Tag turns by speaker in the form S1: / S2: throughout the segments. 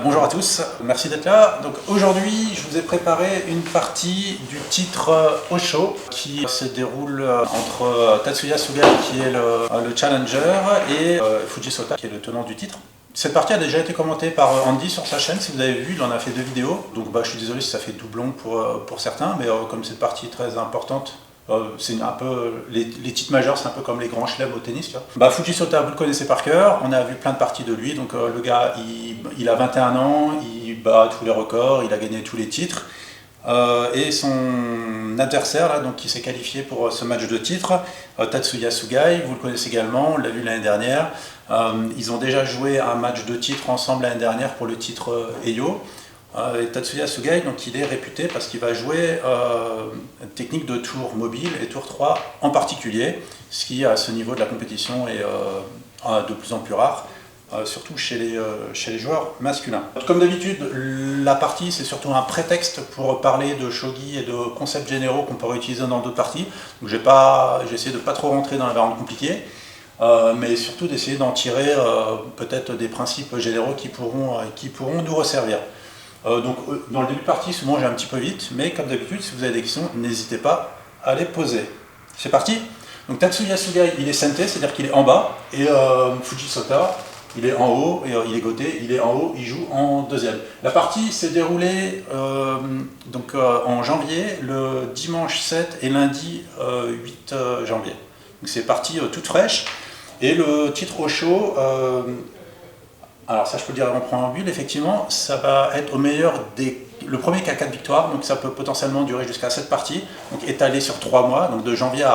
S1: Bonjour à tous, merci d'être là. Donc aujourd'hui, je vous ai préparé une partie du titre Osho qui se déroule entre Tatsuya Sugai qui est le challenger et Fuji Sota qui est le tenant du titre. Cette partie a déjà été commentée par Andy sur sa chaîne, si vous avez vu, il en a fait 2 vidéos. Donc je suis désolé si ça fait doublon pour certains, mais comme cette partie est très importante, c'est un peu les titres majeurs, c'est un peu comme les grands chelems au tennis. Tu vois. Fuji Sota, vous le connaissez par cœur, on a vu plein de parties de lui. Donc le gars, il a 21 ans, il bat tous les records, il a gagné tous les titres. Et son adversaire, là, donc, qui s'est qualifié pour ce match de titre, Tatsuya Sugai, vous le connaissez également, on l'a vu l'année dernière. Ils ont déjà joué un match de titre ensemble l'année dernière pour le titre Eyo. Et Tatsuya Sugai, donc, il est réputé parce qu'il va jouer une technique de tour mobile et tour 3 en particulier, ce qui à ce niveau de la compétition est de plus en plus rare. Surtout chez les joueurs masculins. Comme d'habitude, la partie c'est surtout un prétexte pour parler de shogi et de concepts généraux qu'on pourrait utiliser dans d'autres parties. Donc j'ai essayé de ne pas trop rentrer dans la variante compliquée, mais surtout d'essayer d'en tirer peut-être des principes généraux qui pourront nous resservir. Donc dans le début de partie, souvent j'ai un petit peu vite, mais comme d'habitude, si vous avez des questions, n'hésitez pas à les poser. C'est parti. Donc Tatsuya Sugai, il est sente, c'est-à-dire qu'il est en bas, et Fuji Sota, il est en haut, et il est goté, il est en haut, il joue en deuxième. La partie s'est déroulée en janvier, le dimanche 7 et lundi 8 janvier. Donc c'est parti toute fraîche. Et le titre Osho, alors ça je peux le dire en préambule, effectivement, ça va être au meilleur le premier qui a 4 victoires, donc ça peut potentiellement durer jusqu'à 7 parties, donc étalé sur 3 mois, donc de janvier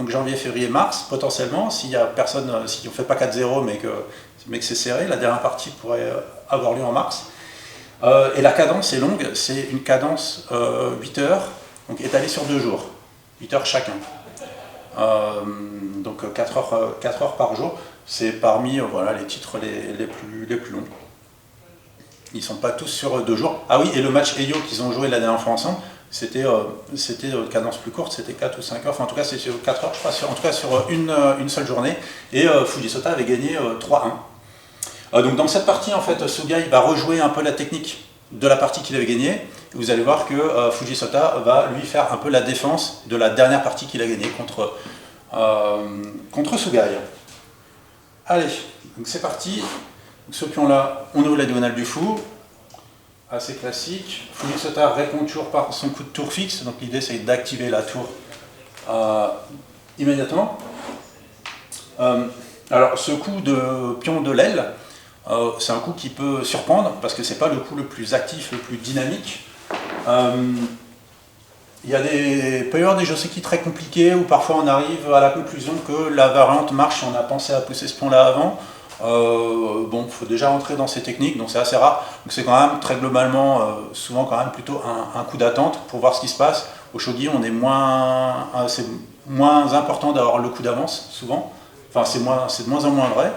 S1: janvier, février, mars, potentiellement, s'il y a personne, si on ne fait pas 4-0 mais que c'est serré, la dernière partie pourrait avoir lieu en mars. Et la cadence est longue, c'est une cadence 8 heures, donc étalée sur 2 jours, 8 heures chacun. Donc 4 heures par jour, c'est parmi les titres les plus longs. Ils ne sont pas tous sur 2 jours. Ah oui, et le match Eyo qu'ils ont joué la dernière fois ensemble, c'était cadence plus courte, c'était 4 ou 5 heures, enfin en tout cas c'est sur 4 heures, je crois, en tout cas sur une seule journée, et Fuji Sota avait gagné 3-1. Donc dans cette partie, en fait, Sugai va rejouer un peu la technique de la partie qu'il avait gagnée, et vous allez voir que Fuji Sota va lui faire un peu la défense de la dernière partie qu'il a gagnée contre Sugai. Allez, donc c'est parti, donc ce pion-là, on ouvre la diagonale du fou, assez classique. Fuji Sota répond toujours par son coup de tour fixe, donc l'idée c'est d'activer la tour immédiatement. Alors ce coup de pion de l'aile, c'est un coup qui peut surprendre parce que c'est pas le coup le plus actif, le plus dynamique. Il peut y avoir des joseki très compliqués où parfois on arrive à la conclusion que la variante marche si on a pensé à pousser ce pion-là avant. Il faut déjà rentrer dans ces techniques, donc c'est assez rare. Donc c'est quand même très globalement, souvent quand même plutôt un coup d'attente pour voir ce qui se passe. Au shogi, c'est moins important d'avoir le coup d'avance, souvent. Enfin, c'est de moins en moins vrai.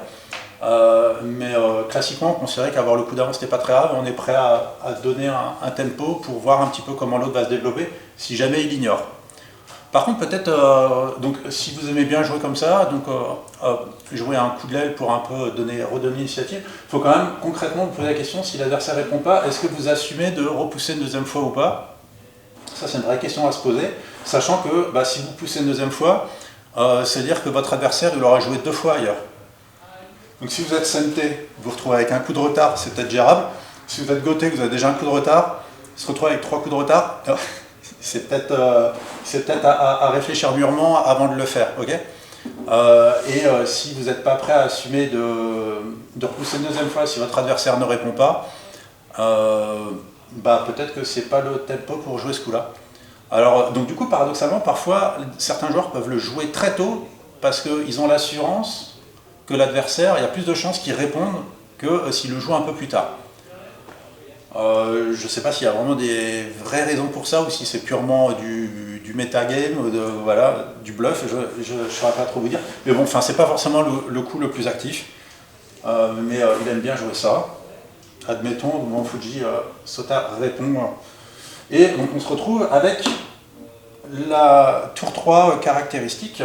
S1: Mais classiquement, on considérait qu'avoir le coup d'avance n'était pas très grave. On est prêt à donner un tempo pour voir un petit peu comment l'autre va se développer, si jamais il l'ignore. Par contre, peut-être, donc si vous aimez bien jouer comme ça, donc jouer un coup de l'aile pour un peu redonner l'initiative, il faut quand même concrètement vous poser la question, si l'adversaire ne répond pas, est-ce que vous assumez de repousser une deuxième fois ou pas? Ça, c'est une vraie question à se poser, sachant que si vous poussez une deuxième fois, c'est-à-dire que votre adversaire il aura joué 2 fois ailleurs. Donc si vous êtes sente, vous vous retrouvez avec un coup de retard, c'est peut-être gérable. Si vous êtes goté, vous avez déjà un coup de retard, se retrouver avec 3 coups de retard, c'est peut-être à réfléchir mûrement avant de le faire, ok. Si vous n'êtes pas prêt à assumer de repousser une deuxième fois si votre adversaire ne répond pas, peut-être que c'est pas le tempo pour jouer ce coup-là. Alors, donc du coup, paradoxalement, parfois, certains joueurs peuvent le jouer très tôt parce qu'ils ont l'assurance que l'adversaire, il y a plus de chances qu'il réponde que s'il le joue un peu plus tard. Je ne sais pas s'il y a vraiment des vraies raisons pour ça ou si c'est purement du metagame ou du bluff, je ne saurais pas trop vous dire. Mais bon, c'est pas forcément le coup le plus actif, mais il aime bien jouer ça. Admettons, au moment où Fuji Sota répond. Et donc on se retrouve avec la tour 3 caractéristique.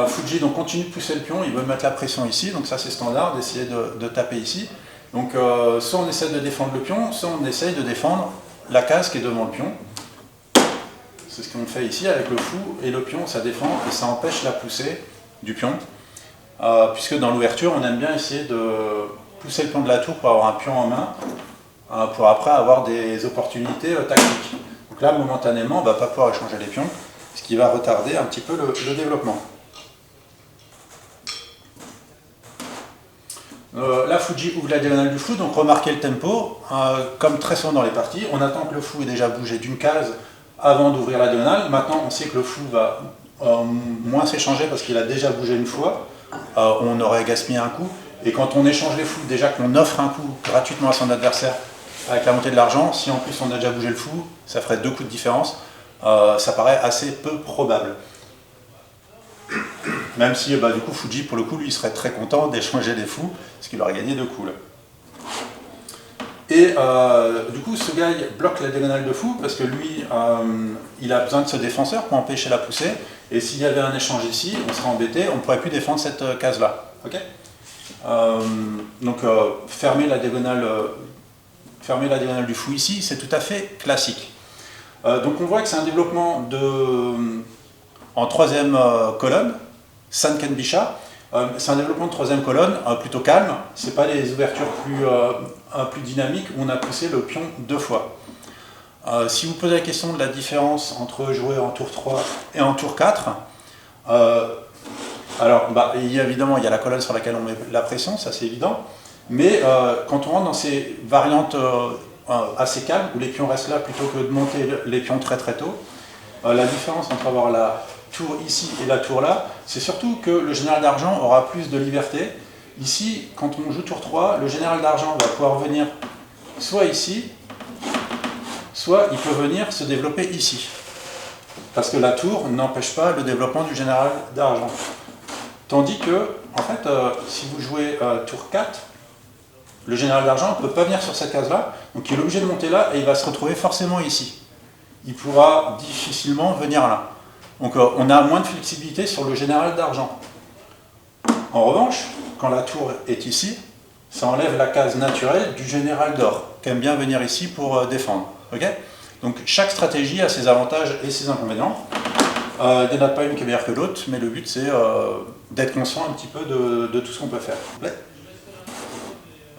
S1: Fuji donc continue de pousser le pion, il veut mettre la pression ici, donc ça c'est standard d'essayer de taper ici. Donc soit on essaie de défendre le pion, soit on essaye de défendre la case qui est devant le pion. C'est ce qu'on fait ici avec le fou et le pion, ça défend et ça empêche la poussée du pion. Puisque dans l'ouverture, on aime bien essayer de pousser le pion de la tour pour avoir un pion en main, pour après avoir des opportunités tactiques. Donc là, momentanément, on ne va pas pouvoir échanger les pions, ce qui va retarder un petit peu le développement. Là, Fuji ouvre la diagonale du fou, donc remarquez le tempo. Comme très souvent dans les parties, on attend que le fou ait déjà bougé d'une case avant d'ouvrir la diagonale. Maintenant, on sait que le fou va moins s'échanger parce qu'il a déjà bougé une fois. On aurait gaspillé un coup. Et quand on échange les fous, déjà qu'on offre un coup gratuitement à son adversaire avec la montée de l'argent, si en plus on a déjà bougé le fou, ça ferait 2 coups de différence. Ça paraît assez peu probable. Même si du coup Fuji, pour le coup, lui serait très content d'échanger les fous, parce qu'il aurait gagné 2 coups là. Et du coup, ce gars bloque la diagonale de fou, parce que lui, il a besoin de ce défenseur pour empêcher la poussée. Et s'il y avait un échange ici, on serait embêté, on ne pourrait plus défendre cette case-là. Okay, donc fermer la diagonale du fou ici, c'est tout à fait classique. Donc on voit que c'est un développement en 3e colonne, Sanken-Bisha. C'est un développement de 3e colonne plutôt calme, c'est pas les ouvertures plus dynamiques où on a poussé le pion 2 fois. Si vous posez la question de la différence entre jouer en tour 3 et en tour 4, alors évidemment il y a la colonne sur laquelle on met la pression, ça c'est évident, mais quand on rentre dans ces variantes assez calmes, où les pions restent là plutôt que de monter les pions très très tôt, la différence entre avoir la tour ici et la tour là, c'est surtout que le général d'argent aura plus de liberté. Ici, quand on joue tour 3, le général d'argent va pouvoir venir soit ici, soit il peut venir se développer ici. Parce que la tour n'empêche pas le développement du général d'argent. Tandis que, en fait, si vous jouez tour 4, le général d'argent ne peut pas venir sur cette case-là, donc il est obligé de monter là et il va se retrouver forcément ici. Il pourra difficilement venir là. Donc on a moins de flexibilité sur le général d'argent. En revanche, quand la tour est ici, ça enlève la case naturelle du général d'or, qui aime bien venir ici pour défendre. Okay, donc chaque stratégie a ses avantages et ses inconvénients. Il n'y en a pas une qui est meilleure que l'autre, mais le but c'est d'être conscient un petit peu de tout ce qu'on peut faire.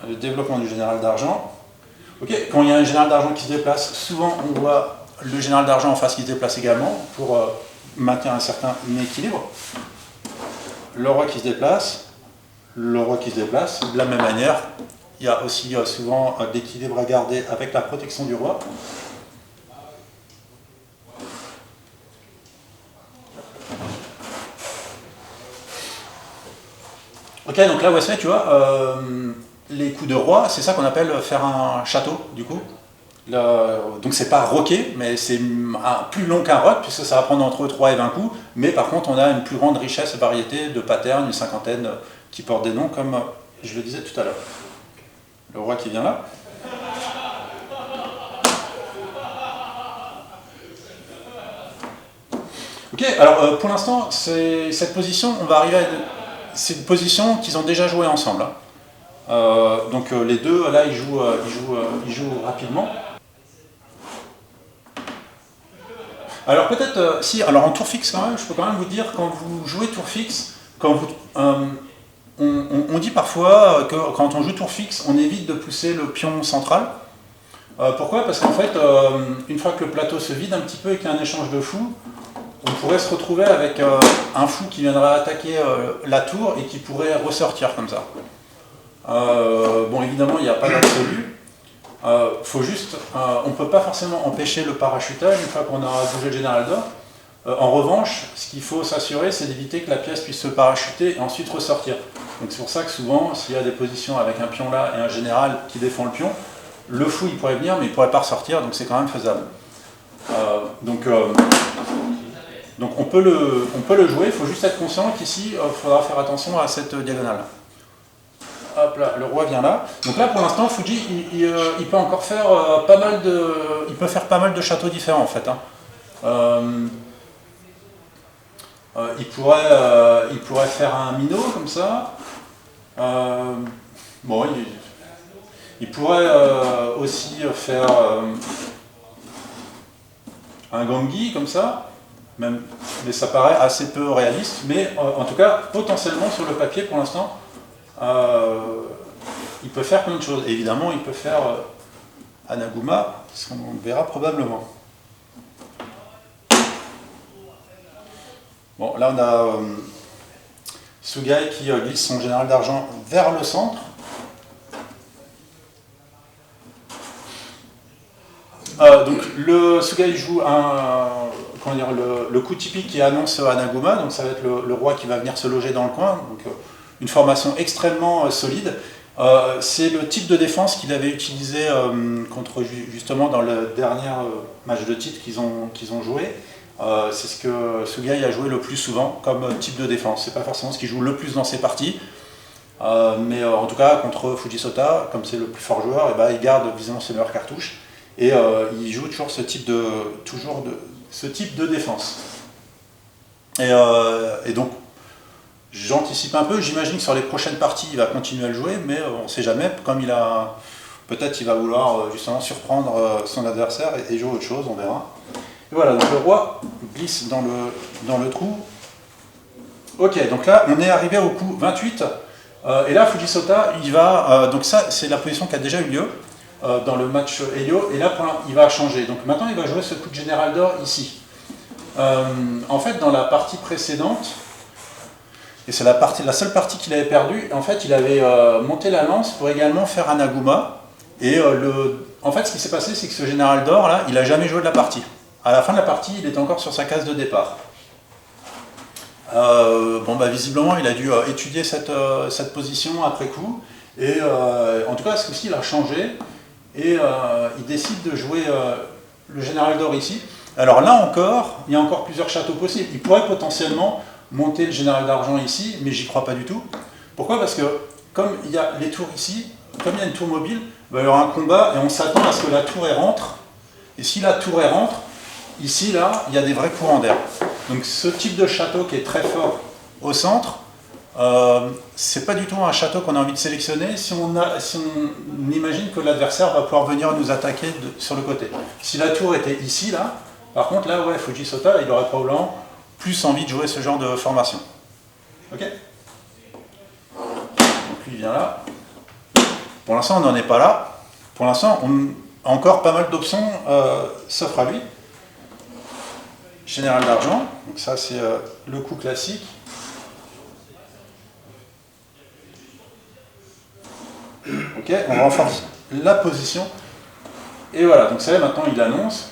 S1: Le développement du général d'argent. Okay, quand il y a un général d'argent qui se déplace, souvent on voit le général d'argent en face qui se déplace également pour maintenir un certain équilibre. Le roi qui se déplace, le roi qui se déplace. De la même manière, il y a aussi souvent l'équilibre à garder avec la protection du roi. Ok, donc là, Wesley, tu vois, les coups de roi, c'est ça qu'on appelle faire un château, du coup. Donc c'est pas roqué, mais c'est plus long qu'un rock, puisque ça va prendre entre 3 et 20 coups, mais par contre on a une plus grande richesse et variété de patterns, une cinquantaine qui portent des noms, comme je le disais tout à l'heure. Le roi qui vient là. Ok, alors pour l'instant, cette position, on va arriver à... C'est une position qu'ils ont déjà joué ensemble. Hein. Donc les deux, là, ils jouent rapidement. Alors peut-être, si, alors en tour fixe quand même, je peux quand même vous dire, quand vous jouez tour fixe, on dit parfois que quand on joue tour fixe, on évite de pousser le pion central. Pourquoi? Parce qu'en fait, une fois que le plateau se vide un petit peu et qu'il y a un échange de fous, on pourrait se retrouver avec un fou qui viendrait attaquer la tour et qui pourrait ressortir comme ça. Bon, évidemment, il n'y a pas d'absolu. Faut juste, on ne peut pas forcément empêcher le parachutage une fois qu'on a bougé le général d'or. En revanche, ce qu'il faut s'assurer, c'est d'éviter que la pièce puisse se parachuter et ensuite ressortir. Donc c'est pour ça que souvent, s'il y a des positions avec un pion là et un général qui défend le pion, le fou il pourrait venir mais il ne pourrait pas ressortir, donc c'est quand même faisable. Donc on peut le jouer, il faut juste être conscient qu'ici, il faudra faire attention à cette diagonale. Hop là, le roi vient là. Donc là, pour l'instant, Fuji, il peut encore faire il peut faire pas mal de châteaux différents en fait. Hein. Il pourrait faire un minot comme ça. Bon, Il pourrait aussi faire un Gangi comme ça, même, mais ça paraît assez peu réaliste. Mais en tout cas, potentiellement sur le papier pour l'instant, il peut faire plein de choses. Et évidemment, il peut faire Anaguma, ce qu'on verra probablement. Bon, là on a Sugai qui glisse son général d'argent vers le centre. Donc le Sugai joue le coup typique qui annonce Anaguma, donc ça va être le roi qui va venir se loger dans le coin, donc une formation extrêmement solide. C'est le type de défense qu'il avait utilisé contre justement dans le dernier match de titre qu'ils ont joué. C'est ce que Sugai a joué le plus souvent comme type de défense. C'est pas forcément ce qu'il joue le plus dans ses parties, mais en tout cas contre Fujisota, comme c'est le plus fort joueur, et ben, il garde visiblement ses meilleures cartouches. Et il joue toujours ce type de défense. Et donc, j'anticipe un peu, j'imagine que sur les prochaines parties, il va continuer à le jouer, mais on ne sait jamais, comme peut-être il va vouloir justement surprendre son adversaire et jouer autre chose, on verra. Et voilà, donc le roi glisse dans le trou. Ok, donc là, on est arrivé au coup 28, et là, Fujisota, il va, donc ça, c'est la position qui a déjà eu lieu, dans le match Helio, et là il va changer. Donc maintenant il va jouer ce coup de général d'or ici. En fait dans la partie précédente, et c'est la seule partie qu'il avait perdue, en fait il avait monté la lance pour également faire Anaguma, et en fait ce qui s'est passé c'est que ce général d'or là, il n'a jamais joué de la partie. À la fin de la partie, il est encore sur sa case de départ. Bon bah visiblement il a dû étudier cette position après coup, et en tout cas ce coup-ci il a changé. Et il décide de jouer le général d'or ici. Alors là encore, il y a encore plusieurs châteaux possibles. Il pourrait potentiellement monter le général d'argent ici, mais j'y crois pas du tout. Pourquoi? Parce que comme il y a les tours ici, comme il y a une tour mobile, il va y avoir un combat et on s'attend à ce que la tour rentre. Et si la tour rentre, ici, là, il y a des vrais courants d'air. Donc ce type de château qui est très fort au centre, c'est pas du tout un château qu'on a envie de sélectionner si on imagine que l'adversaire va pouvoir venir nous attaquer sur le côté. Si la tour était ici, là, par contre, là, ouais, Fujisota, il aurait probablement plus envie de jouer ce genre de formation. Ok? Donc lui, il vient là. Pour l'instant, on n'en est pas là. Pour l'instant, encore pas mal d'options s'offrent à lui. Général d'argent, donc ça, c'est le coup classique. Ok, on renforce la position. Et voilà, donc ça maintenant il annonce,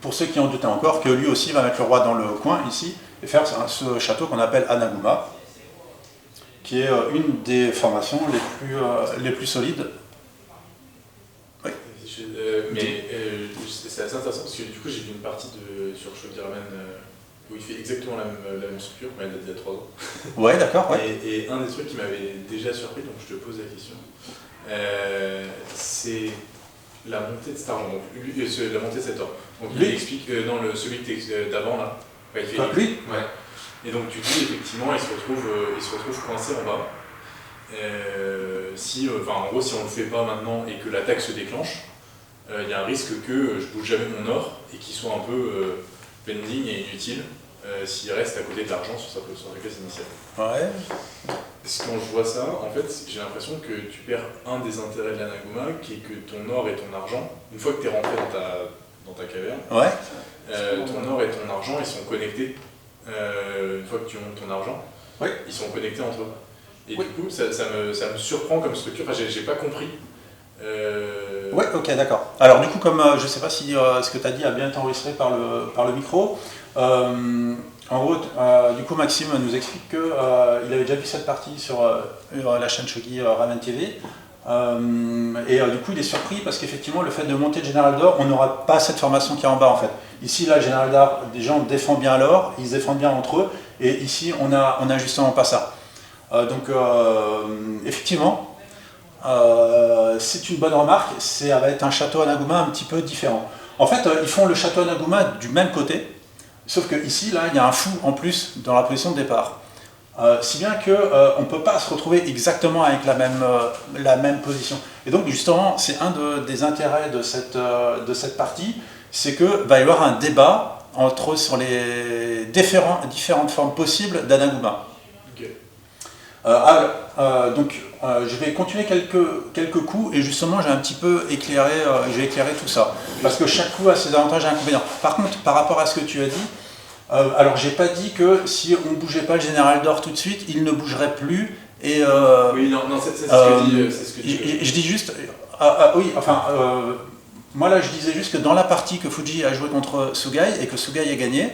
S1: pour ceux qui en doutaient encore, que lui aussi va mettre le roi dans le coin ici, et faire ce château qu'on appelle Anaguma, qui est une des formations les plus solides. Oui.
S2: C'est assez intéressant parce que du coup j'ai vu une partie sur Shogi Ramen où il fait exactement la même structure, mais il y a 3 ans.
S1: Ouais, d'accord. Ouais.
S2: Et un des trucs qui m'avait déjà surpris, donc je te pose la question, c'est la montée de cet argent, donc la montée de cet or. Donc il explique dans celui d'avant là, il fait
S1: lui.
S2: Ouais. Et donc tu dis effectivement il se retrouve coincé en bas. En gros si on le fait pas maintenant et que l'attaque se déclenche, il y a un risque que je bouge jamais mon or et qu'il soit un peu pending et inutile s'il reste à côté de l'argent sur sa classe initiale.
S1: Ouais.
S2: Parce que quand je vois ça, en fait, j'ai l'impression que tu perds un des intérêts de l'Anaguma, qui est que ton or et ton argent, une fois que tu es rentré dans ta caverne,
S1: ouais.
S2: Ton or et ton argent, ils sont connectés. Une fois que tu montes ton argent,
S1: oui.
S2: Ils sont connectés entre eux. Et
S1: oui.
S2: Du coup, ça me surprend comme structure, enfin, j'ai pas compris.
S1: Oui, ok, d'accord. Alors du coup, comme je ne sais pas si ce que tu as dit a bien été enregistré par le micro, en gros, du coup, Maxime nous explique qu'il avait déjà vu cette partie sur la chaîne Shogi Ramen TV. Et du coup, il est surpris parce qu'effectivement, le fait de monter le général d'or, on n'aura pas cette formation qui est en bas en fait. Ici, là, le général d'or, des gens défendent bien l'or, ils se défendent bien entre eux, et ici, on a justement pas ça. Donc, effectivement, c'est une bonne remarque, ça va être un château Anaguma un petit peu différent. En fait, ils font le château Anaguma du même côté, sauf que ici, là, il y a un fou en plus dans la position de départ. si bien qu'on ne peut pas se retrouver exactement avec la même position. Et donc justement, c'est un des intérêts de cette partie, c'est qu'il va y avoir un débat sur les différentes formes possibles d'Anaguma.
S2: Okay.
S1: Je vais continuer quelques coups et justement j'ai un petit peu éclairé tout ça. Parce que chaque coup a ses avantages et inconvénients. Par contre, par rapport à ce que tu as dit, alors j'ai pas dit que si on ne bougeait pas le général d'or tout de suite, il ne bougerait plus. Et,
S2: oui, non, c'est ce que tu dis.
S1: Je dis juste, moi là je disais juste que dans la partie que Fuji a joué contre Sugai et que Sugai a gagné,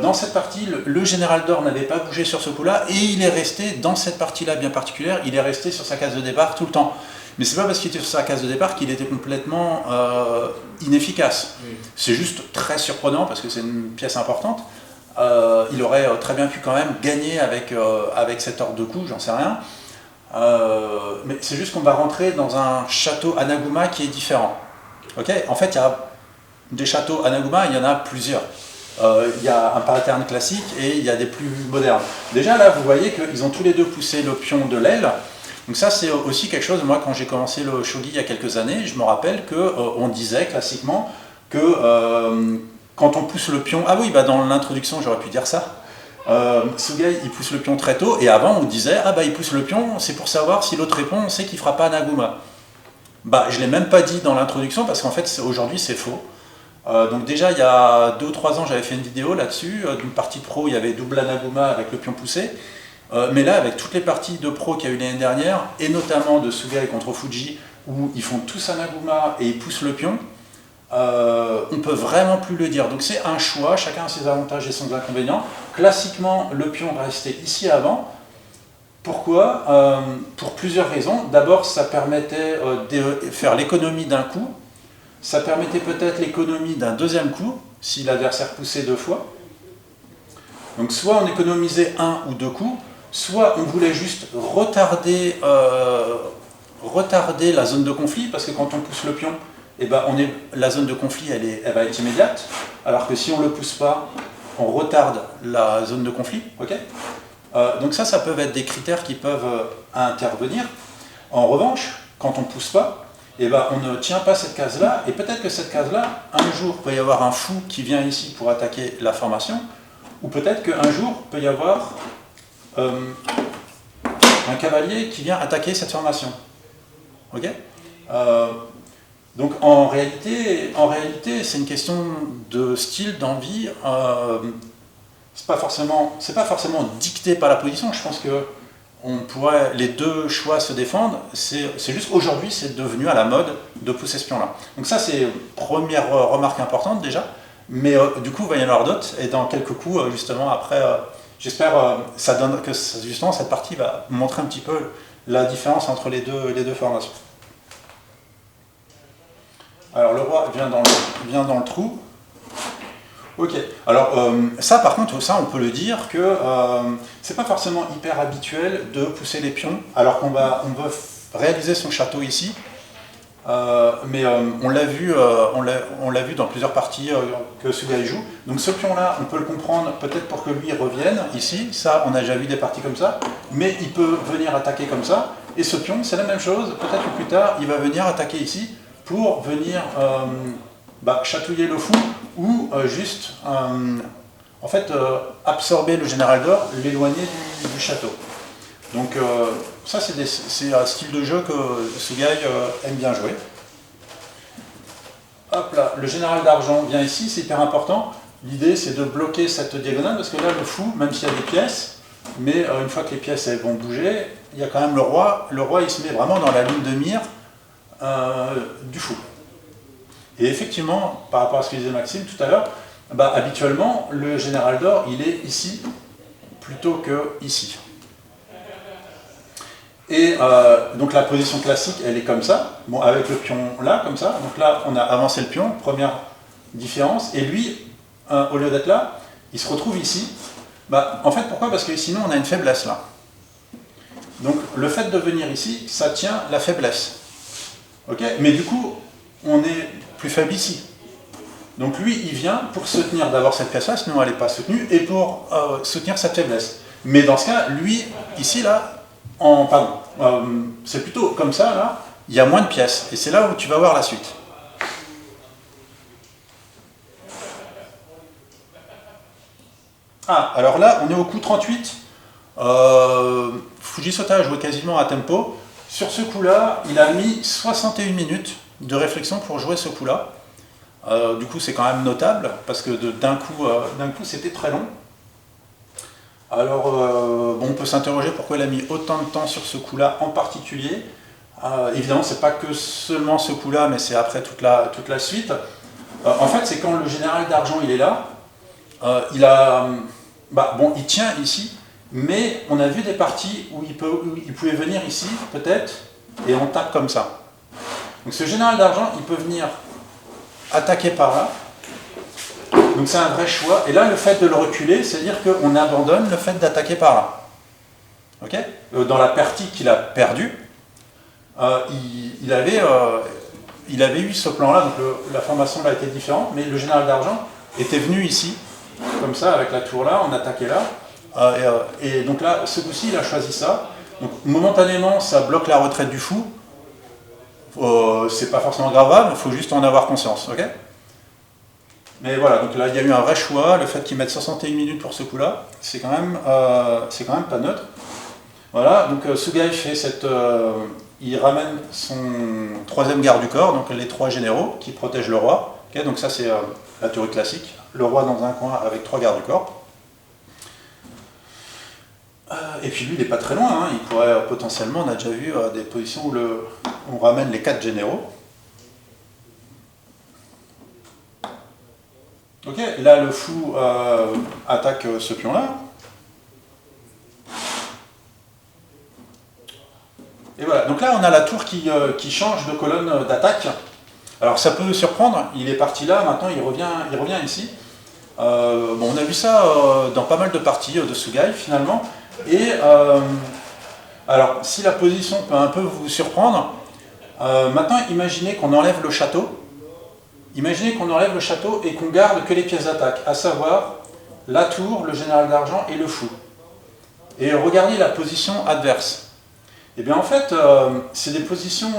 S1: dans cette partie, le général d'or n'avait pas bougé sur ce coup-là et il est resté, dans cette partie-là bien particulière, il est resté sur sa case de départ tout le temps. Mais c'est pas parce qu'il était sur sa case de départ qu'il était complètement inefficace. Oui. C'est juste très surprenant parce que c'est une pièce importante. Il aurait très bien pu quand même gagner avec cet ordre de coups, j'en sais rien. Mais c'est juste qu'on va rentrer dans un château Anaguma qui est différent. Okay, en fait, il y a des châteaux Anaguma, il y en a plusieurs. Il y a un pattern classique et il y a des plus modernes. Déjà là, vous voyez qu'ils ont tous les deux poussé le pion de l'aile. Donc ça, c'est aussi quelque chose, moi, quand j'ai commencé le shogi il y a quelques années, je me rappelle qu'on disait classiquement que quand on pousse le pion... Ah oui, dans l'introduction, j'aurais pu dire ça. Sugai, il pousse le pion très tôt, et avant, on disait, il pousse le pion, c'est pour savoir si l'autre répond, on sait qu'il ne fera pas Anaguma. Je ne l'ai même pas dit dans l'introduction, parce qu'en fait, aujourd'hui, c'est faux. Donc déjà, il y a 2 ou 3 ans, j'avais fait une vidéo là-dessus, d'une partie pro, il y avait double Anaguma avec le pion poussé. Mais là, avec toutes les parties de pro qu'il y a eu l'année dernière, et notamment de Sugai contre Fuji, où ils font tous Anaguma et ils poussent le pion, on ne peut vraiment plus le dire. Donc c'est un choix, chacun a ses avantages et ses inconvénients. Classiquement, le pion va rester ici avant. Pourquoi ? Pour plusieurs raisons. D'abord, ça permettait de faire l'économie d'un coup. Ça permettait peut-être l'économie d'un deuxième coup, si l'adversaire poussait 2 fois. Donc soit on économisait 1 ou 2 coups, soit on voulait juste retarder la zone de conflit, parce que quand on pousse le pion, la zone de conflit elle va être immédiate, alors que si on ne le pousse pas, on retarde la zone de conflit. Okay, donc ça peut être des critères qui peuvent intervenir. En revanche, quand on ne pousse pas, on ne tient pas cette case-là, et peut-être que cette case-là, un jour, il peut y avoir un fou qui vient ici pour attaquer la formation, ou peut-être qu'un jour, il peut y avoir un cavalier qui vient attaquer cette formation. Ok ? Donc en réalité, c'est une question de style, d'envie. C'est pas forcément dicté par la position. Je pense que les 2 choix se défendent. C'est juste aujourd'hui, c'est devenu à la mode de pousser ce pion-là. Donc ça, c'est première remarque importante déjà. Mais du coup, il va y en avoir d'autres. Et dans quelques coups, justement, après, j'espère ça donne que justement cette partie va montrer un petit peu la différence entre les deux formations. Alors le roi vient dans le trou. Ok. Alors ça par contre, on peut le dire que c'est pas forcément hyper habituel de pousser les pions alors qu'on veut réaliser son château ici. Mais on l'a vu dans plusieurs parties que Sugai joue. Donc ce pion-là, on peut le comprendre peut-être pour que lui revienne ici. Ça, on a déjà vu des parties comme ça. Mais il peut venir attaquer comme ça. Et ce pion, c'est la même chose. Peut-être que plus tard, il va venir attaquer ici pour venir chatouiller le fou ou juste absorber le général d'or, l'éloigner du château. Donc ça c'est un style de jeu que Sugai aime bien jouer. Hop là, le général d'argent vient ici, c'est hyper important. L'idée c'est de bloquer cette diagonale parce que là le fou, même s'il y a des pièces, mais une fois que les pièces elles vont bouger, il y a quand même le roi. Le roi il se met vraiment dans la ligne de mire du fou. Et effectivement, par rapport à ce que disait Maxime tout à l'heure, habituellement le général d'or il est ici plutôt que ici. Et donc la position classique, elle est comme ça, avec le pion là, comme ça. Donc là, on a avancé le pion, première différence. Et lui, au lieu d'être là, il se retrouve ici. En fait, pourquoi ? Parce que sinon, on a une faiblesse là. Donc le fait de venir ici, ça tient la faiblesse. Okay ? Mais du coup, on est plus faible ici. Donc lui, il vient pour soutenir d'abord cette pièce-là, sinon elle n'est pas soutenue, et pour soutenir cette faiblesse. Mais dans ce cas, lui, ici, là, pardon, c'est plutôt comme ça, là, il y a moins de pièces. Et c'est là où tu vas voir la suite. Ah, alors là, on est au coup 38. Fujisota a joué quasiment à tempo. Sur ce coup-là, il a mis 61 minutes de réflexion pour jouer ce coup-là. Du coup, c'est quand même notable, parce que d'un coup, c'était très long. Alors, bon, on peut s'interroger pourquoi il a mis autant de temps sur ce coup-là en particulier. Évidemment, c'est pas que seulement ce coup-là, mais c'est après toute la suite. En fait, c'est quand le général d'argent il est là, il tient ici, mais on a vu des parties où il pouvait venir ici, peut-être, et on tape comme ça. Donc ce général d'argent, il peut venir attaquer par là. Donc c'est un vrai choix. Et là, le fait de le reculer, c'est-à-dire qu'on abandonne le fait d'attaquer par là. Ok ? Dans la partie qu'il a perdue, il avait eu ce plan-là, donc la formation là était différente, mais le général d'argent était venu ici, comme ça, avec la tour là, on attaquait là. Et donc là, ce coup-ci, il a choisi ça. Donc momentanément, ça bloque la retraite du fou. C'est pas forcément grave, il faut juste en avoir conscience, ok ? Mais voilà, donc là il y a eu un vrai choix, le fait qu'ils mettent 61 minutes pour ce coup-là, c'est quand même pas neutre. Voilà, donc Sugai fait il ramène son troisième garde du corps, donc les trois généraux qui protègent le roi. Okay, donc ça c'est la théorie classique, le roi dans un coin avec trois gardes du corps. Et puis lui il n'est pas très loin, hein. Il pourrait potentiellement, on a déjà vu des positions où on ramène les quatre généraux. Ok, là le fou attaque ce pion-là. Et voilà, donc là on a la tour qui change de colonne d'attaque. Alors ça peut surprendre, il est parti là, maintenant il revient ici. On a vu ça dans pas mal de parties de Sugai finalement. Et alors si la position peut un peu vous surprendre, maintenant imaginez qu'on enlève le château. Imaginez qu'on enlève le château et qu'on garde que les pièces d'attaque, à savoir la tour, le général d'argent et le fou. Et regardez la position adverse. Et bien en fait, c'est des positions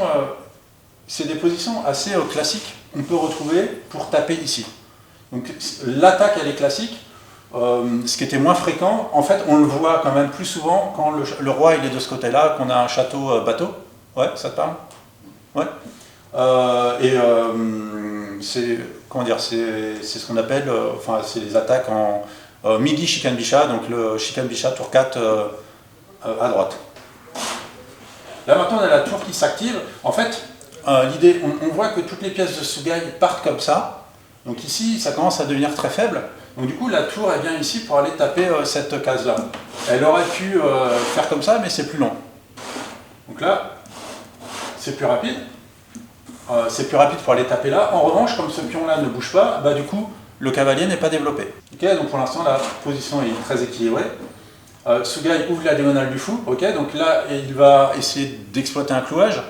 S1: assez classiques qu'on peut retrouver pour taper ici. Donc l'attaque elle est classique, ce qui était moins fréquent, en fait on le voit quand même plus souvent quand le roi il est de ce côté-là, qu'on a un château bateau. Ouais, ça te parle ? Ouais. C'est ce qu'on appelle, c'est les attaques en midi Shikanbisha, donc le Shikanbisha tour 4 à droite. Là maintenant on a la tour qui s'active. En fait, l'idée, on voit que toutes les pièces de Sugai partent comme ça. Donc ici, ça commence à devenir très faible. Donc du coup, la tour, elle vient ici pour aller taper cette case-là. Elle aurait pu faire comme ça, mais c'est plus long. Donc là, c'est plus rapide. C'est plus rapide pour aller taper là. En revanche, comme ce pion-là ne bouge pas, du coup, le cavalier n'est pas développé. Okay, donc pour l'instant, la position est très équilibrée. Sugai ouvre la diagonale du fou. Okay, donc là, il va essayer d'exploiter un clouage.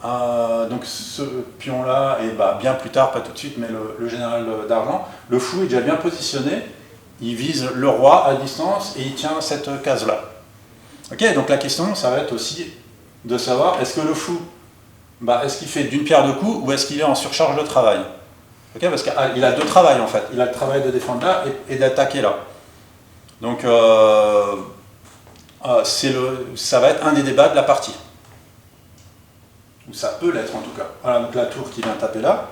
S1: Donc ce pion-là, et bien plus tard, pas tout de suite, mais le général d'argent, le fou est déjà bien positionné. Il vise le roi à distance et il tient cette case-là. Okay, donc la question, ça va être aussi de savoir, est-ce que le fou, est-ce qu'il fait d'une pierre deux coups ou est-ce qu'il est en surcharge de travail? Okay, parce qu'il a deux travails en fait. Il a le travail de défendre là et d'attaquer là. Donc ça va être un des débats de la partie. Ou ça peut l'être en tout cas. Voilà, donc la tour qui vient taper là.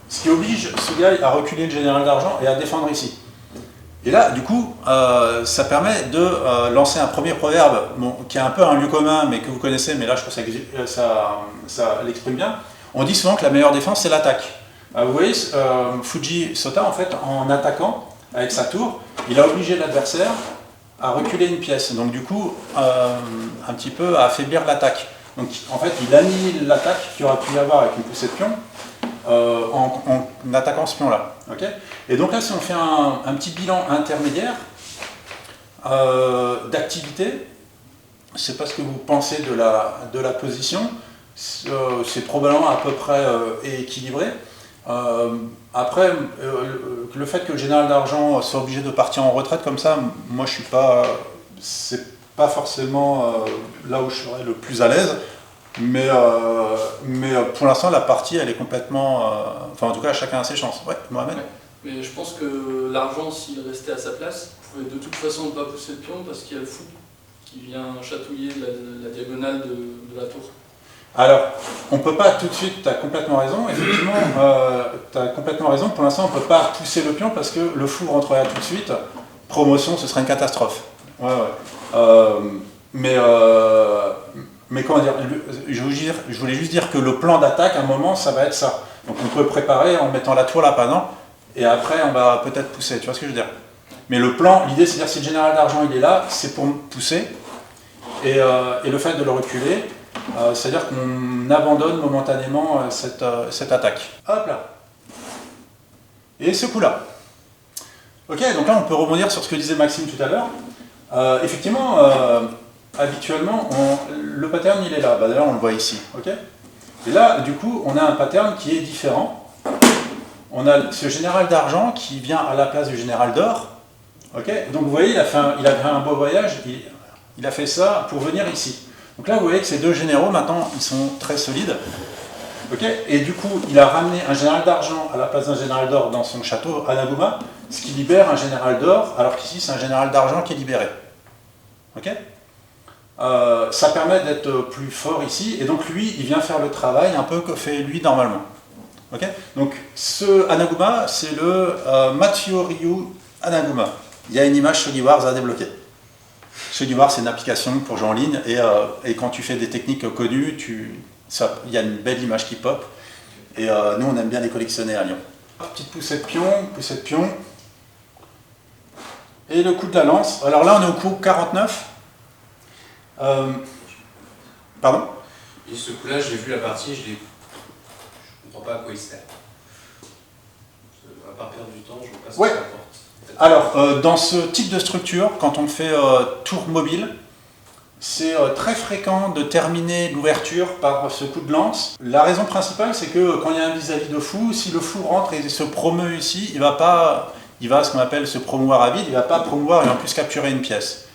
S1: Ce qui oblige Sugai à reculer le général d'argent et à défendre ici. Et là, du coup, ça permet de lancer un premier proverbe qui est un peu un lieu commun, mais que vous connaissez, mais là je pense que ça l'exprime bien. On dit souvent que la meilleure défense, c'est l'attaque. Vous voyez, Fujisota, en fait, en attaquant avec sa tour, il a obligé l'adversaire à reculer une pièce. Donc du coup, un petit peu à affaiblir l'attaque. Donc en fait, il annihile l'attaque qu'il aurait pu y avoir avec une poussée de pion en attaquant ce pion-là. Okay, et donc là, si on fait un petit bilan intermédiaire d'activité, je ne sais pas ce que vous pensez de la position, c'est probablement à peu près équilibré. Après, le fait que le général d'argent soit obligé de partir en retraite comme ça, moi je suis pas, c'est pas forcément là où je serais le plus à l'aise, mais pour l'instant la partie elle est complètement, enfin en tout cas chacun a ses chances. Ouais, Mohamed.
S3: Ouais. Mais je pense que l'argent, s'il restait à sa place, pouvait de toute façon ne pas pousser le pion parce qu'il y a le fou qui vient chatouiller la diagonale de la tour.
S1: Alors, on ne peut pas tout de suite, tu as complètement raison, effectivement, tu as complètement raison, pour l'instant on ne peut pas pousser le pion parce que le fou rentrerait tout de suite, promotion ce serait une catastrophe. Ouais, ouais. Mais comment dire, je voulais juste dire que le plan d'attaque, à un moment, ça va être ça. Donc on peut préparer en mettant la tour là pendant, et après on va peut-être pousser, tu vois ce que je veux dire. Mais le plan, l'idée c'est de dire si le général d'argent il est là, c'est pour pousser, et le fait de le reculer, c'est-à-dire qu'on abandonne momentanément cette attaque. Hop là. Et ce coup-là. Ok, donc là on peut rebondir sur ce que disait Maxime tout à l'heure. Effectivement, habituellement, le pattern il est là. Bah, d'ailleurs on le voit ici. Okay, et là, du coup, on a un pattern qui est différent. On a ce général d'argent qui vient à la place du général d'or. Okay, donc vous voyez, il a fait un beau voyage. Il a fait ça pour venir ici. Donc là, vous voyez que ces deux généraux, maintenant, ils sont très solides. Okay, et du coup, il a ramené un général d'argent à la place d'un général d'or dans son château à Naguma, ce qui libère un général d'or, alors qu'ici, c'est un général d'argent qui est libéré. Okay, ça permet d'être plus fort ici, et donc lui, il vient faire le travail un peu que fait lui normalement. Okay, donc ce Anaguma, c'est le Matsuo-ryu Anaguma. Il y a une image Shogi Wars à débloquer. Shogi Wars, c'est une application pour jouer en ligne, et quand tu fais des techniques connues, il y a une belle image qui pop, et nous on aime bien les collectionner à Lyon. Petite poussée de pion, et le coup de la lance. Alors là on est au coup 49. Pardon?
S4: Et ce coup-là, j'ai vu la partie, je ne comprends pas à quoi il sert. On va pas perdre du temps, je ne vois pas ce que ça apporte.
S1: Alors, dans ce type de structure, quand on fait tour mobile, c'est très fréquent de terminer l'ouverture par ce coup de lance. La raison principale, c'est que quand il y a un vis-à-vis de fou, si le fou rentre et se promeut ici, il va ce qu'on appelle se promouvoir à vide, il ne va pas promouvoir et en plus capturer une pièce.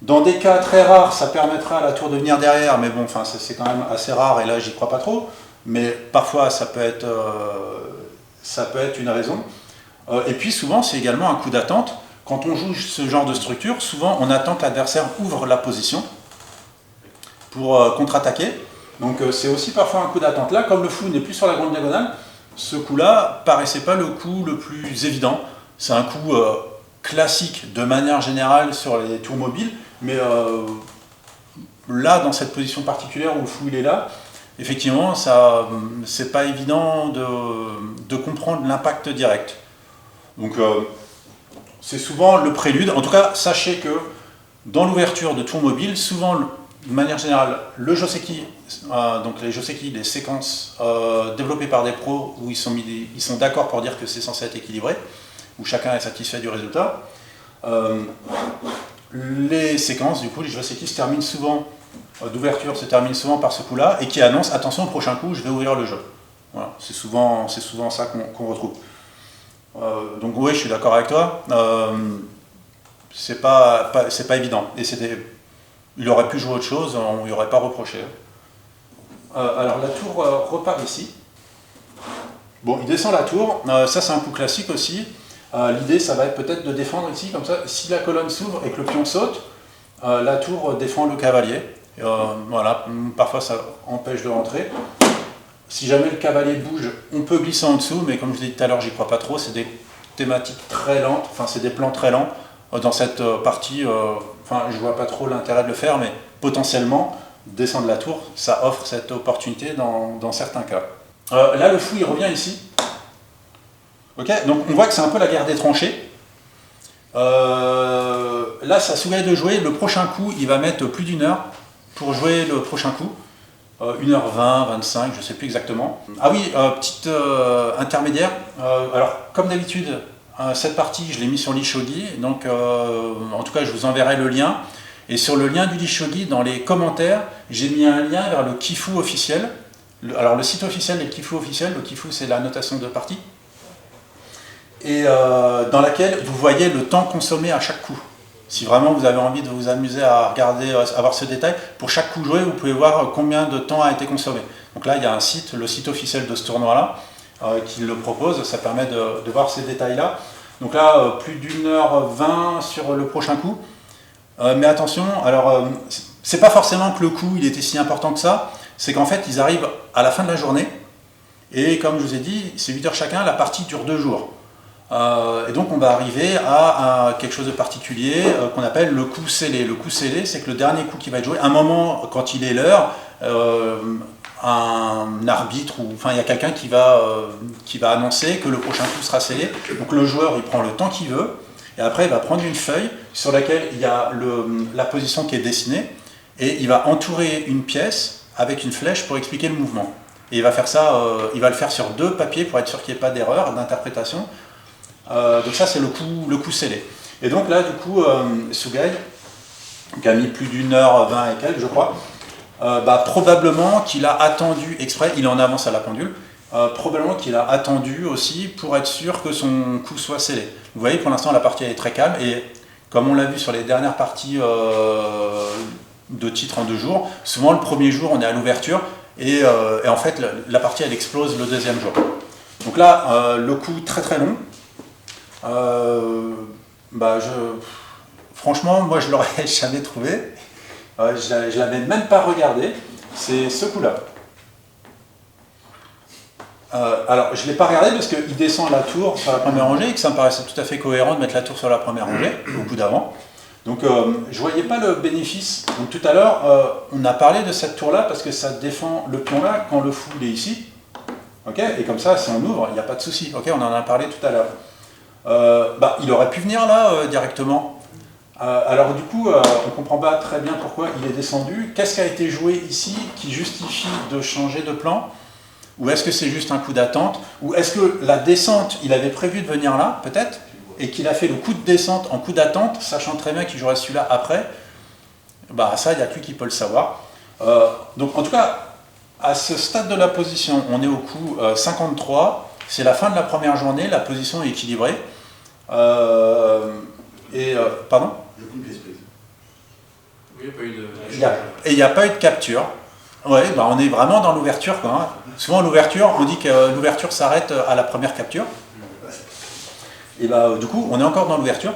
S1: Dans des cas très rares, ça permettra à la tour de venir derrière, mais bon, enfin, c'est quand même assez rare et là, j'y crois pas trop. Mais parfois, ça peut être une raison. Et puis souvent, c'est également un coup d'attente. Quand on joue ce genre de structure, souvent, on attend que l'adversaire ouvre la position pour contre-attaquer. Donc c'est aussi parfois un coup d'attente. Là, comme le fou n'est plus sur la grande diagonale, ce coup-là paraissait pas le coup le plus évident. C'est un coup classique de manière générale sur les tours mobiles, mais là, dans cette position particulière où le fou il est là, effectivement, c'est pas évident de comprendre l'impact direct. Donc c'est souvent le prélude. En tout cas, sachez que dans l'ouverture de tours mobiles, souvent, de manière générale, le Joseki, donc les Joseki, les séquences développées par des pros où ils sont d'accord pour dire que c'est censé être équilibré, où chacun est satisfait du résultat. Les séquences, du coup, les Joseki se terminent souvent, d'ouverture se terminent souvent par ce coup-là, et qui annoncent, attention, au prochain coup, je vais ouvrir le jeu. Voilà, c'est souvent ça qu'on retrouve. Donc oui, je suis d'accord avec toi. C'est pas évident. Et il aurait pu jouer autre chose, on lui aurait pas reproché. Alors la tour repart ici. Bon, il descend la tour. Ça, c'est un coup classique aussi. L'idée, ça va être peut-être de défendre ici, comme ça. Si la colonne s'ouvre et que le pion saute, la tour défend le cavalier. Voilà. Parfois, ça empêche de rentrer. Si jamais le cavalier bouge, on peut glisser en dessous, mais comme je l'ai dit tout à l'heure, j'y crois pas trop. C'est des thématiques très lentes, enfin c'est des plans très lents. Dans cette partie, je vois pas trop l'intérêt de le faire, mais potentiellement, descendre la tour, ça offre cette opportunité dans certains cas. Là, le fou, il revient ici. Ok, donc on voit que c'est un peu la guerre des tranchées. Là, ça souhaite de jouer. Le prochain coup, il va mettre plus d'1 heure pour jouer le prochain coup. 1h20, 25, je ne sais plus exactement. Ah oui, petite intermédiaire. Alors, comme d'habitude, cette partie, je l'ai mis sur l'Ishogi. Donc, en tout cas, je vous enverrai le lien. Et sur le lien du l'Ishogi, dans les commentaires, j'ai mis un lien vers le Kifu officiel. Alors, le site officiel et le Kifu officiel. Le Kifu, c'est la notation de partie. et dans laquelle vous voyez le temps consommé à chaque coup. Si vraiment vous avez envie de vous amuser à regarder, à voir ce détail, pour chaque coup joué, vous pouvez voir combien de temps a été consommé. Donc là, il y a un site, le site officiel de ce tournoi-là, qui le propose, ça permet de voir ces détails-là. Donc là, plus d'1h20 sur le prochain coup. Mais attention, alors, c'est pas forcément que le coup il était si important que ça, c'est qu'en fait, ils arrivent à la fin de la journée, et comme je vous ai dit, c'est 8 heures chacun, la partie dure 2 jours. Et donc on va arriver à quelque chose de particulier qu'on appelle le coup scellé. Le coup scellé, c'est que le dernier coup qui va être joué, à un moment, quand il est l'heure, un arbitre, ou enfin il y a quelqu'un qui va annoncer que le prochain coup sera scellé. Donc le joueur il prend le temps qu'il veut, et après il va prendre une feuille sur laquelle il y a la position qui est dessinée, et il va entourer une pièce avec une flèche pour expliquer le mouvement. Et il va faire ça, il va le faire sur 2 papiers pour être sûr qu'il n'y ait pas d'erreur d'interprétation. Donc ça c'est le coup scellé. Et donc là du coup Sugai, qui a mis plus d'1h20 et quelques je crois, probablement qu'il a attendu exprès, il est en avance à la pendule, probablement qu'il a attendu aussi pour être sûr que son coup soit scellé. Vous voyez pour l'instant la partie est très calme, et comme on l'a vu sur les dernières parties de titres en 2 jours, souvent le premier jour on est à l'ouverture, et en fait la partie elle explose le deuxième jour. Donc là le coup très très long. Franchement, moi je l'aurais jamais trouvé. Je l'avais même pas regardé. C'est ce coup-là. Alors, je ne l'ai pas regardé parce qu'il descend la tour sur la première rangée et que ça me paraissait tout à fait cohérent de mettre la tour sur la première rangée, au coup d'avant. Donc, je ne voyais pas le bénéfice. Donc, tout à l'heure, on a parlé de cette tour-là parce que ça défend le pion-là quand le fou est ici. Okay, et comme ça, si on ouvre, il n'y a pas de souci. Okay, on en a parlé tout à l'heure. Il aurait pu venir là directement. Alors du coup, on ne comprend pas très bien pourquoi il est descendu. Qu'est-ce qui a été joué ici qui justifie de changer de plan? Ou est-ce que c'est juste un coup d'attente? Ou est-ce que la descente, il avait prévu de venir là, peut-être, et qu'il a fait le coup de descente en coup d'attente, sachant très bien qu'il jouerait celui-là après? Ça, il n'y a que lui qui peut le savoir. Donc en tout cas, à ce stade de la position, on est au coup 53. C'est la fin de la première journée, la position est équilibrée. Pardon?
S4: Oui, il n'y a pas eu de...
S1: Et il n'y a pas eu de capture. Ouais, on est vraiment dans l'ouverture. Souvent, l'ouverture, on dit que l'ouverture s'arrête à la première capture. Et du coup, on est encore dans l'ouverture.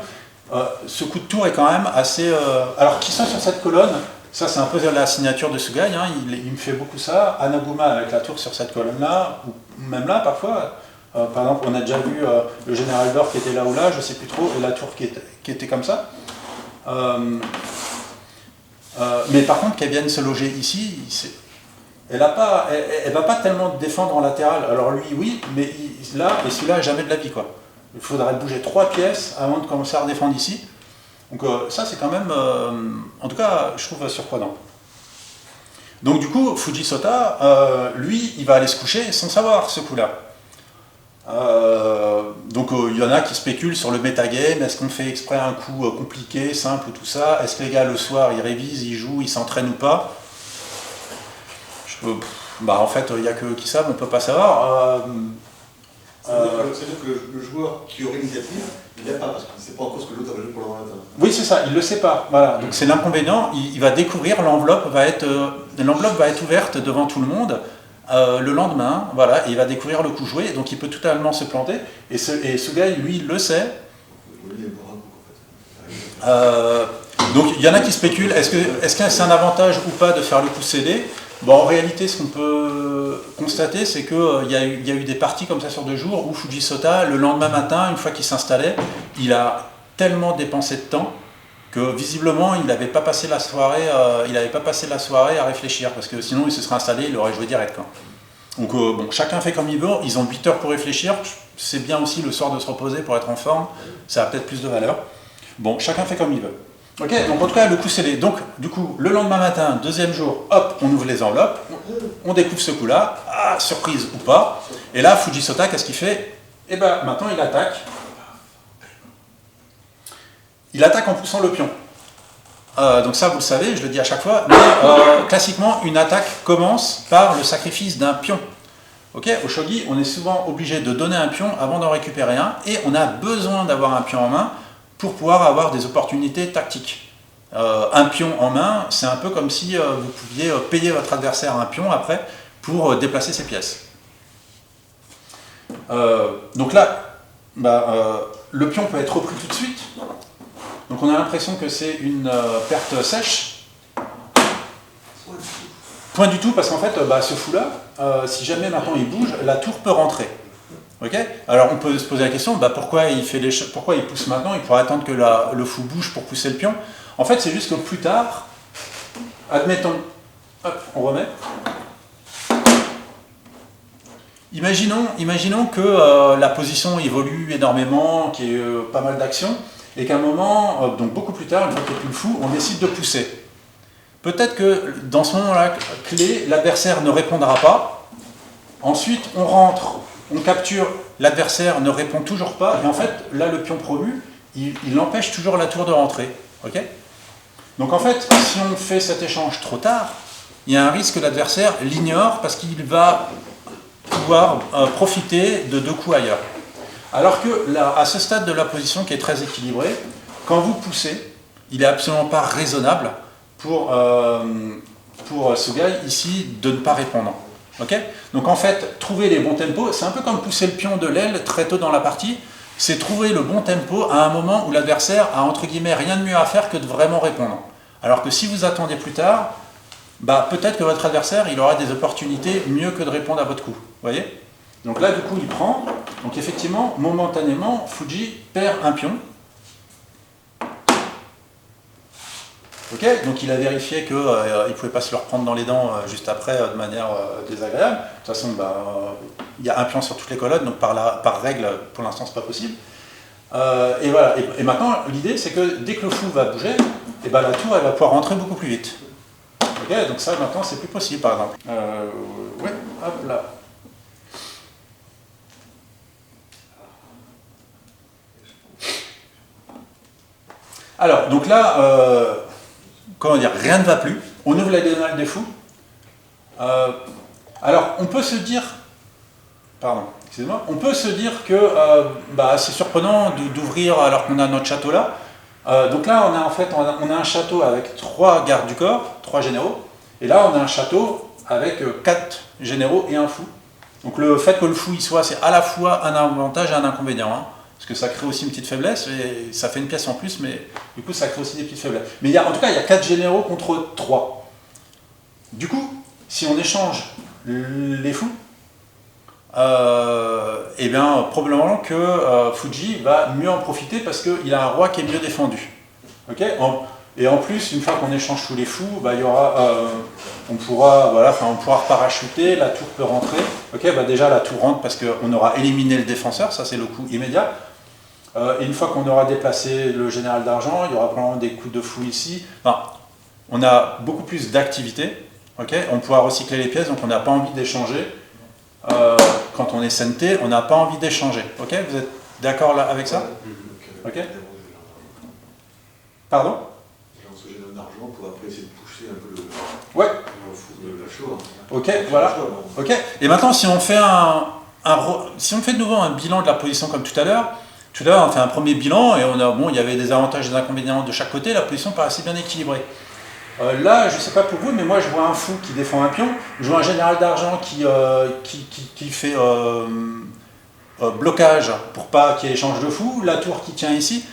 S1: Ce coup de tour est quand même assez... Alors, qui sont sur cette colonne? Ça, c'est un peu la signature de Sugai. Il me fait beaucoup ça. Anaguma avec la tour sur cette colonne-là, ou même là, parfois. Par exemple, on a déjà vu le général d'or qui était là ou là, je ne sais plus trop, et la tour qui était comme ça. Mais par contre, qu'elle vienne se loger ici, elle ne va pas tellement défendre en latéral. Alors lui, oui, mais là, et celui-là, jamais de la vie, quoi. Il faudrait bouger 3 pièces avant de commencer à redéfendre ici. Donc ça, c'est quand même, en tout cas, je trouve surprenant. Donc du coup, Fujisota, lui, il va aller se coucher sans savoir ce coup-là. Donc il y en a qui spéculent sur le metagame, est-ce qu'on fait exprès un coup compliqué, simple, tout ça, est-ce que les gars le soir ils révisent, ils jouent, ils s'entraînent ou pas? En fait il n'y a que qui savent, on ne peut pas savoir.
S5: C'est-à-dire que le joueur qui aurait l'initiative, il n'y a pas, parce qu'il ne sait pas encore ce que l'autre a joué pour l'ordinateur.
S1: Oui c'est ça, il ne le sait pas, voilà. Donc c'est l'inconvénient, il va découvrir, l'enveloppe va être ouverte devant tout le monde. Le lendemain, voilà, et il va découvrir le coup joué, donc il peut totalement se planter, et Sugai, lui, il le sait. Donc il y en a qui spéculent, est-ce que c'est un avantage ou pas de faire le coup cédé? En réalité, ce qu'on peut constater, c'est qu'il y a eu des parties comme ça sur 2 jours, où Fujisota, le lendemain matin, une fois qu'il s'installait, il a tellement dépensé de temps, que visiblement il n'avait pas passé la soirée à réfléchir, parce que sinon il se serait installé, il aurait joué direct. Donc chacun fait comme il veut, ils ont 8 heures pour réfléchir, c'est bien aussi le soir de se reposer pour être en forme, ça a peut-être plus de valeur. Chacun fait comme il veut. Ok, donc en tout cas le coup scellé. Donc du coup, le lendemain matin, 2e jour, hop, on ouvre les enveloppes, on découvre ce coup-là, surprise ou pas, et là Fujisota, qu'est-ce qu'il fait? Maintenant il attaque. Il attaque en poussant le pion. Donc ça, vous le savez, je le dis à chaque fois, mais classiquement, une attaque commence par le sacrifice d'un pion. Okay, au shogi, on est souvent obligé de donner un pion avant d'en récupérer un, et on a besoin d'avoir un pion en main pour pouvoir avoir des opportunités tactiques. Un pion en main, c'est un peu comme si vous pouviez payer votre adversaire un pion après pour déplacer ses pièces. Donc là, le pion peut être repris tout de suite. Donc on a l'impression que c'est une perte sèche. Point du tout, parce qu'en fait, ce fou-là, si jamais maintenant il bouge, la tour peut rentrer. Okay, alors on peut se poser la question, pourquoi il pousse maintenant? Il pourrait attendre que le fou bouge pour pousser le pion. En fait, c'est juste que plus tard, admettons, hop, on remet. Imaginons que la position évolue énormément, qu'il y ait pas mal d'actions, et qu'à un moment, donc beaucoup plus tard, une fois qu'il n'y a plus le fou, on décide de pousser. Peut-être que dans ce moment-là clé, l'adversaire ne répondra pas. Ensuite, on rentre, on capture, l'adversaire ne répond toujours pas, et en fait, là, le pion promu, il empêche toujours la tour de rentrer. Okay, donc en fait, si on fait cet échange trop tard, il y a un risque que l'adversaire l'ignore parce qu'il va pouvoir profiter de 2 coups ailleurs. Alors que là, à ce stade de la position qui est très équilibrée, quand vous poussez, il n'est absolument pas raisonnable pour Sugai ici de ne pas répondre. Okay, donc en fait, trouver les bons tempos, c'est un peu comme pousser le pion de l'aile très tôt dans la partie, c'est trouver le bon tempo à un moment où l'adversaire a entre guillemets rien de mieux à faire que de vraiment répondre. Alors que si vous attendez plus tard, peut-être que votre adversaire il aura des opportunités mieux que de répondre à votre coup. Vous voyez? Donc là du coup il prend, donc effectivement momentanément Fuji perd un pion. Ok, donc il a vérifié qu'il ne pouvait pas se le reprendre dans les dents juste après de manière désagréable. De toute façon, il y a un pion sur toutes les colonnes, donc par règle, pour l'instant, c'est pas possible. Et voilà. Et maintenant, l'idée, c'est que dès que le fou va bouger, la tour, elle va pouvoir rentrer beaucoup plus vite. Ok, donc ça, maintenant, c'est plus possible, par exemple. Ouais, hop là. Alors, donc là, comment dire, rien ne va plus. On ouvre la diagonale des fous. Alors, on peut se dire, on peut se dire que c'est surprenant d'ouvrir alors qu'on a notre château là. Donc là, on a un château avec 3 gardes du corps, 3 généraux, et là, on a un château avec 4 généraux et un fou. Donc le fait que le fou y soit, c'est à la fois un avantage et un inconvénient, hein, parce que ça crée aussi une petite faiblesse, et ça fait une pièce en plus, mais du coup, ça crée aussi des petites faiblesses. Mais en tout cas, il y a 4 généraux contre 3. Du coup, si on échange les fous, probablement que Fuji va mieux en profiter parce qu'il a un roi qui est mieux défendu. Okay, et en plus, une fois qu'on échange tous les fous, il y aura, on pourra parachuter, la tour peut rentrer. Okay, déjà la tour rentre parce qu'on aura éliminé le défenseur, ça c'est le coup immédiat. Et une fois qu'on aura déplacé le général d'argent, il y aura probablement des coups de fou ici. On a beaucoup plus d'activité. Okay, on pourra recycler les pièces, donc on n'a pas envie d'échanger. Quand on est SNT, on n'a pas envie d'échanger. Ok, vous êtes d'accord là avec ça? Ok. Pardon?
S5: Ce jet d'argent pour après essayer de pousser un peu le fou de la show.
S1: Ok, voilà. Ok. Et maintenant, si on fait de nouveau un bilan de la position comme tout à l'heure, on fait un premier bilan et il y avait des avantages et des inconvénients de chaque côté. La position paraissait bien équilibrée. Là, je ne sais pas pour vous, mais moi je vois un fou qui défend un pion, je vois un général d'argent qui fait blocage pour pas qu'il y ait échange de fou, la tour qui tient ici.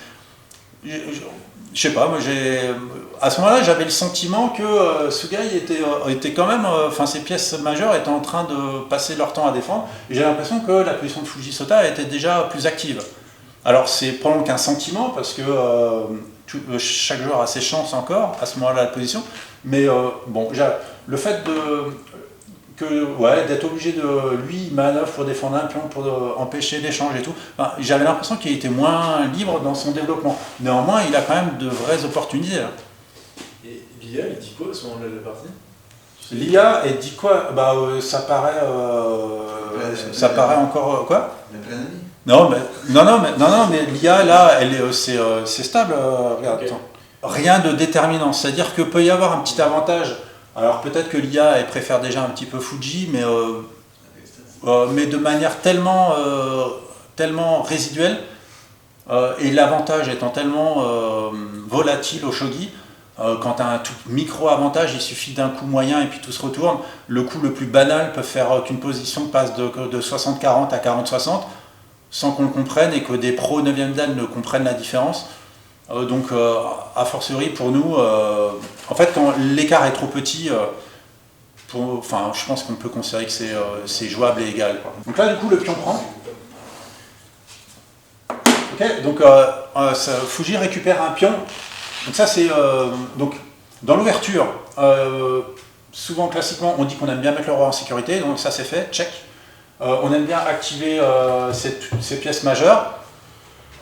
S1: Je sais pas, moi à ce moment-là j'avais le sentiment que Sugai était quand même, ses pièces majeures étaient en train de passer leur temps à défendre, et j'ai l'impression que la position de Fujisota était déjà plus active. Alors c'est probablement qu'un sentiment, parce que chaque joueur a ses chances encore à ce moment-là de la position, mais le fait d'être obligé de lui manœuvre pour défendre un pion, pour empêcher l'échange et tout, j'avais l'impression qu'il était moins libre dans son développement. Néanmoins, il a quand même de vraies opportunités. Là.
S2: Et l'IA, il dit quoi à ce moment-là de la partie?
S1: L'IA, elle dit quoi? Ça paraît encore quoi?
S5: Il y a plein d'amis.
S1: Non, mais l'IA là, c'est stable. Regarde, okay. Rien de déterminant. C'est-à-dire que peut y avoir un petit avantage. Alors peut-être que l'IA elle préfère déjà un petit peu Fuji, mais mais de manière tellement, tellement résiduelle, et l'avantage étant tellement volatile au shogi, quand tu as un tout micro-avantage, il suffit d'un coup moyen et puis tout se retourne. Le coup le plus banal peut faire qu'une position passe de 60-40 à 40-60 sans qu'on le comprenne et que des pros 9e dan ne comprennent la différence. Donc, a fortiori pour nous, en fait, quand l'écart est trop petit, enfin, je pense qu'on peut considérer que c'est jouable et égal. Donc là, du coup, le pion prend. Ok, donc Fuji récupère un pion. Donc ça, c'est donc dans l'ouverture. Souvent, classiquement, on dit qu'on aime bien mettre le roi en sécurité. Donc ça, c'est fait. Check. On aime bien activer ces pièces majeures.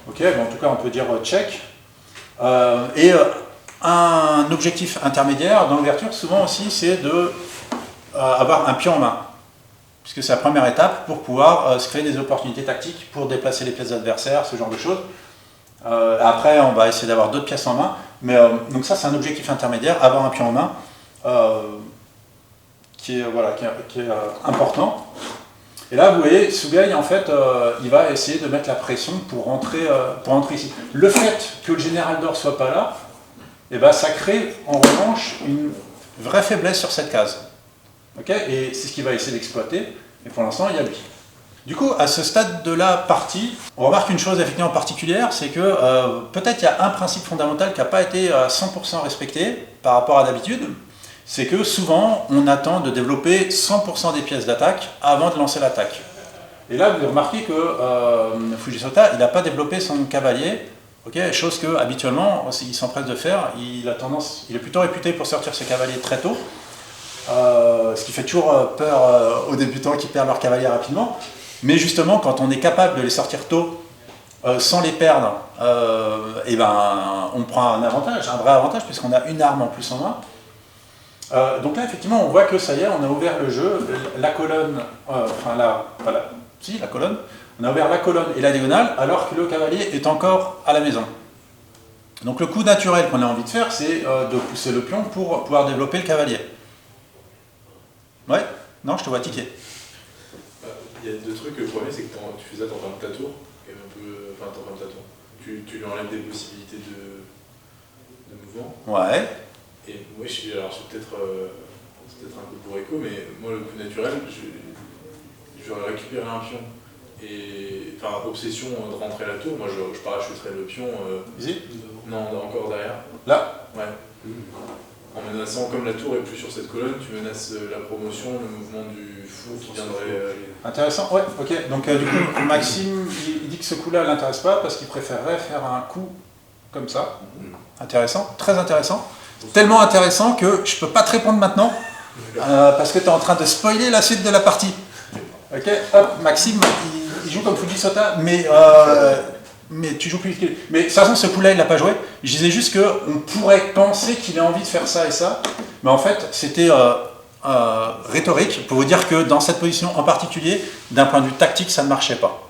S1: Ok, bon, en tout cas, on peut dire check. Et un objectif intermédiaire dans l'ouverture, souvent aussi, c'est de avoir un pion en main, puisque c'est la première étape pour pouvoir se créer des opportunités tactiques pour déplacer les pièces adversaires, ce genre de choses. Après, on va essayer d'avoir d'autres pièces en main, mais donc ça, c'est un objectif intermédiaire, avoir un pion en main, qui est important. Et là, vous voyez, Sugai, en fait, il va essayer de mettre la pression pour rentrer ici. Le fait que le général d'or soit pas là, eh ben, ça crée en revanche une vraie faiblesse sur cette case. Okay, et c'est ce qu'il va essayer d'exploiter, et pour l'instant, il y a lui. Du coup, à ce stade de la partie, on remarque une chose effectivement particulière, c'est que peut-être il y a un principe fondamental qui n'a pas été à 100% respecté par rapport à d'habitude, c'est que souvent, on attend de développer 100% des pièces d'attaque avant de lancer l'attaque. Et là, vous remarquez que Fujisota, il n'a pas développé son cavalier, okay, chose que habituellement, il s'empresse de faire. Il est plutôt réputé pour sortir ses cavaliers très tôt, ce qui fait toujours peur aux débutants qui perdent leur cavalier rapidement. Mais justement, quand on est capable de les sortir tôt, sans les perdre, et ben, on prend un avantage, un vrai avantage, puisqu'on a une arme en plus en main. Donc là, effectivement, on voit que ça y est, on a ouvert le jeu, la colonne, la colonne, on a ouvert la colonne et la diagonale, alors que le cavalier est encore à la maison. Donc le coup naturel qu'on a envie de faire, c'est de pousser le pion pour pouvoir développer le cavalier. Ouais? Non, je te vois tiquer.
S2: Il y a deux trucs. Le premier, c'est que tu fais ça, t'enfermes ta tour, t'enfermes ta tour. Tu lui enlèves des possibilités de mouvement.
S1: Ouais.
S2: Et moi, alors c'est peut-être un peu pour écho, mais moi, le plus naturel, je vais récupérer un pion. Et, enfin, obsession de rentrer à la tour, moi, je parachuterai le pion.
S1: Ici?
S2: Non, encore derrière.
S1: Là?
S2: Ouais. En menaçant, comme la tour est plus sur cette colonne, tu menaces la promotion, le mouvement du fou qui viendrait...
S1: Intéressant, ouais, ok. Donc du coup, Maxime, il dit que ce coup-là ne l'intéresse pas parce qu'il préférerait faire un coup comme ça. Intéressant, très intéressant. Tellement intéressant que je peux pas te répondre maintenant parce que tu es en train de spoiler la suite de la partie. Ok, hop, Maxime, il joue comme Fujisota, mais tu joues plus vite. Mais de toute façon, ce coup-là, il l'a pas joué. Je disais juste qu'on pourrait penser qu'il a envie de faire ça et ça, mais en fait, c'était rhétorique pour vous dire que dans cette position en particulier, d'un point de vue tactique, ça ne marchait pas.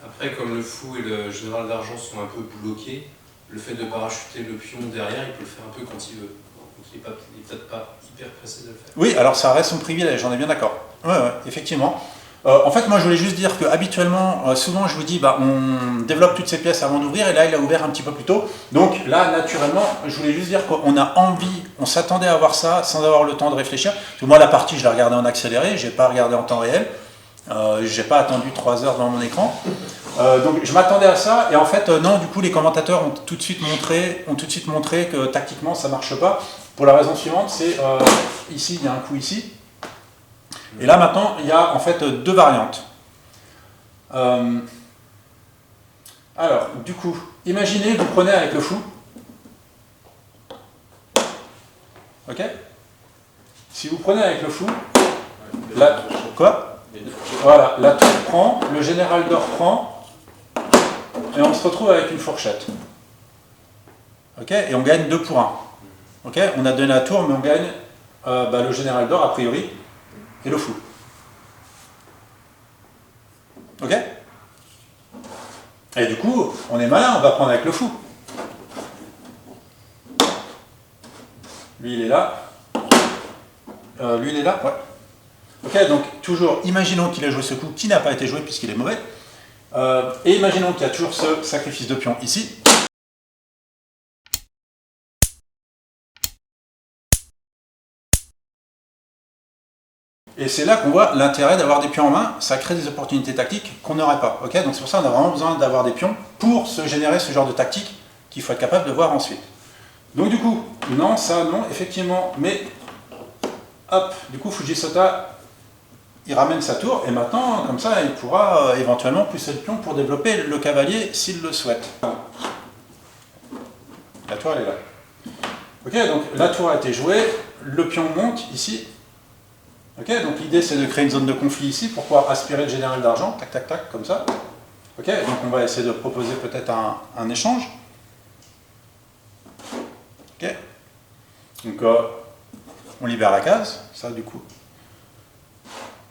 S4: Après, comme le fou et le général d'argent sont un peu bloqués, le fait de parachuter le pion derrière, il peut le faire un peu quand il veut. Donc il n'est peut-être pas hyper pressé de le faire.
S1: Oui, alors ça reste son privilège, j'en ai bien d'accord. Ouais, effectivement. En fait, moi je voulais juste dire que habituellement, souvent je vous dis, on développe toutes ces pièces avant d'ouvrir, et là il a ouvert un petit peu plus tôt. Donc là, naturellement, je voulais juste dire qu'on a envie, on s'attendait à voir ça sans avoir le temps de réfléchir. Parce que moi, la partie, je l'ai regardée en accéléré, je n'ai pas regardé en temps réel. Je n'ai pas attendu 3 heures devant mon écran. Donc je m'attendais à ça, et en fait, non, du coup, les commentateurs ont tout de suite montré que tactiquement ça ne marche pas. Pour la raison suivante, c'est ici, il y a un coup ici. Et là maintenant, il y a en fait 2 variantes. Alors, du coup, imaginez, vous prenez avec le fou. Ok? Si vous prenez avec le fou, quoi? Voilà, la tour prend, le général d'or prend, et on se retrouve avec une fourchette. Ok? Et on gagne 2 pour 1. Ok? On a donné la tour, mais on gagne le général d'or a priori. Et le fou. Ok? Et du coup, on est malin, on va prendre avec le fou. Lui, il est là. Lui, il est là, ouais. Ok, donc toujours, imaginons qu'il ait joué ce coup qui n'a pas été joué puisqu'il est mauvais. Et imaginons qu'il y a toujours ce sacrifice de pion ici. Et c'est là qu'on voit l'intérêt d'avoir des pions en main, ça crée des opportunités tactiques qu'on n'aurait pas. Okay, donc c'est pour ça qu'on a vraiment besoin d'avoir des pions pour se générer ce genre de tactique qu'il faut être capable de voir ensuite. Donc du coup, non, ça, non, effectivement, mais hop, du coup Fujisota, il ramène sa tour, et maintenant, comme ça, il pourra éventuellement pousser le pion pour développer le cavalier s'il le souhaite. La tour, elle est là. Ok, donc la tour a été jouée, le pion monte ici. Ok, donc l'idée c'est de créer une zone de conflit ici pour pouvoir aspirer le général d'argent, tac tac tac, comme ça. Ok, donc on va essayer de proposer peut-être un échange. Ok, donc on libère la case, ça du coup.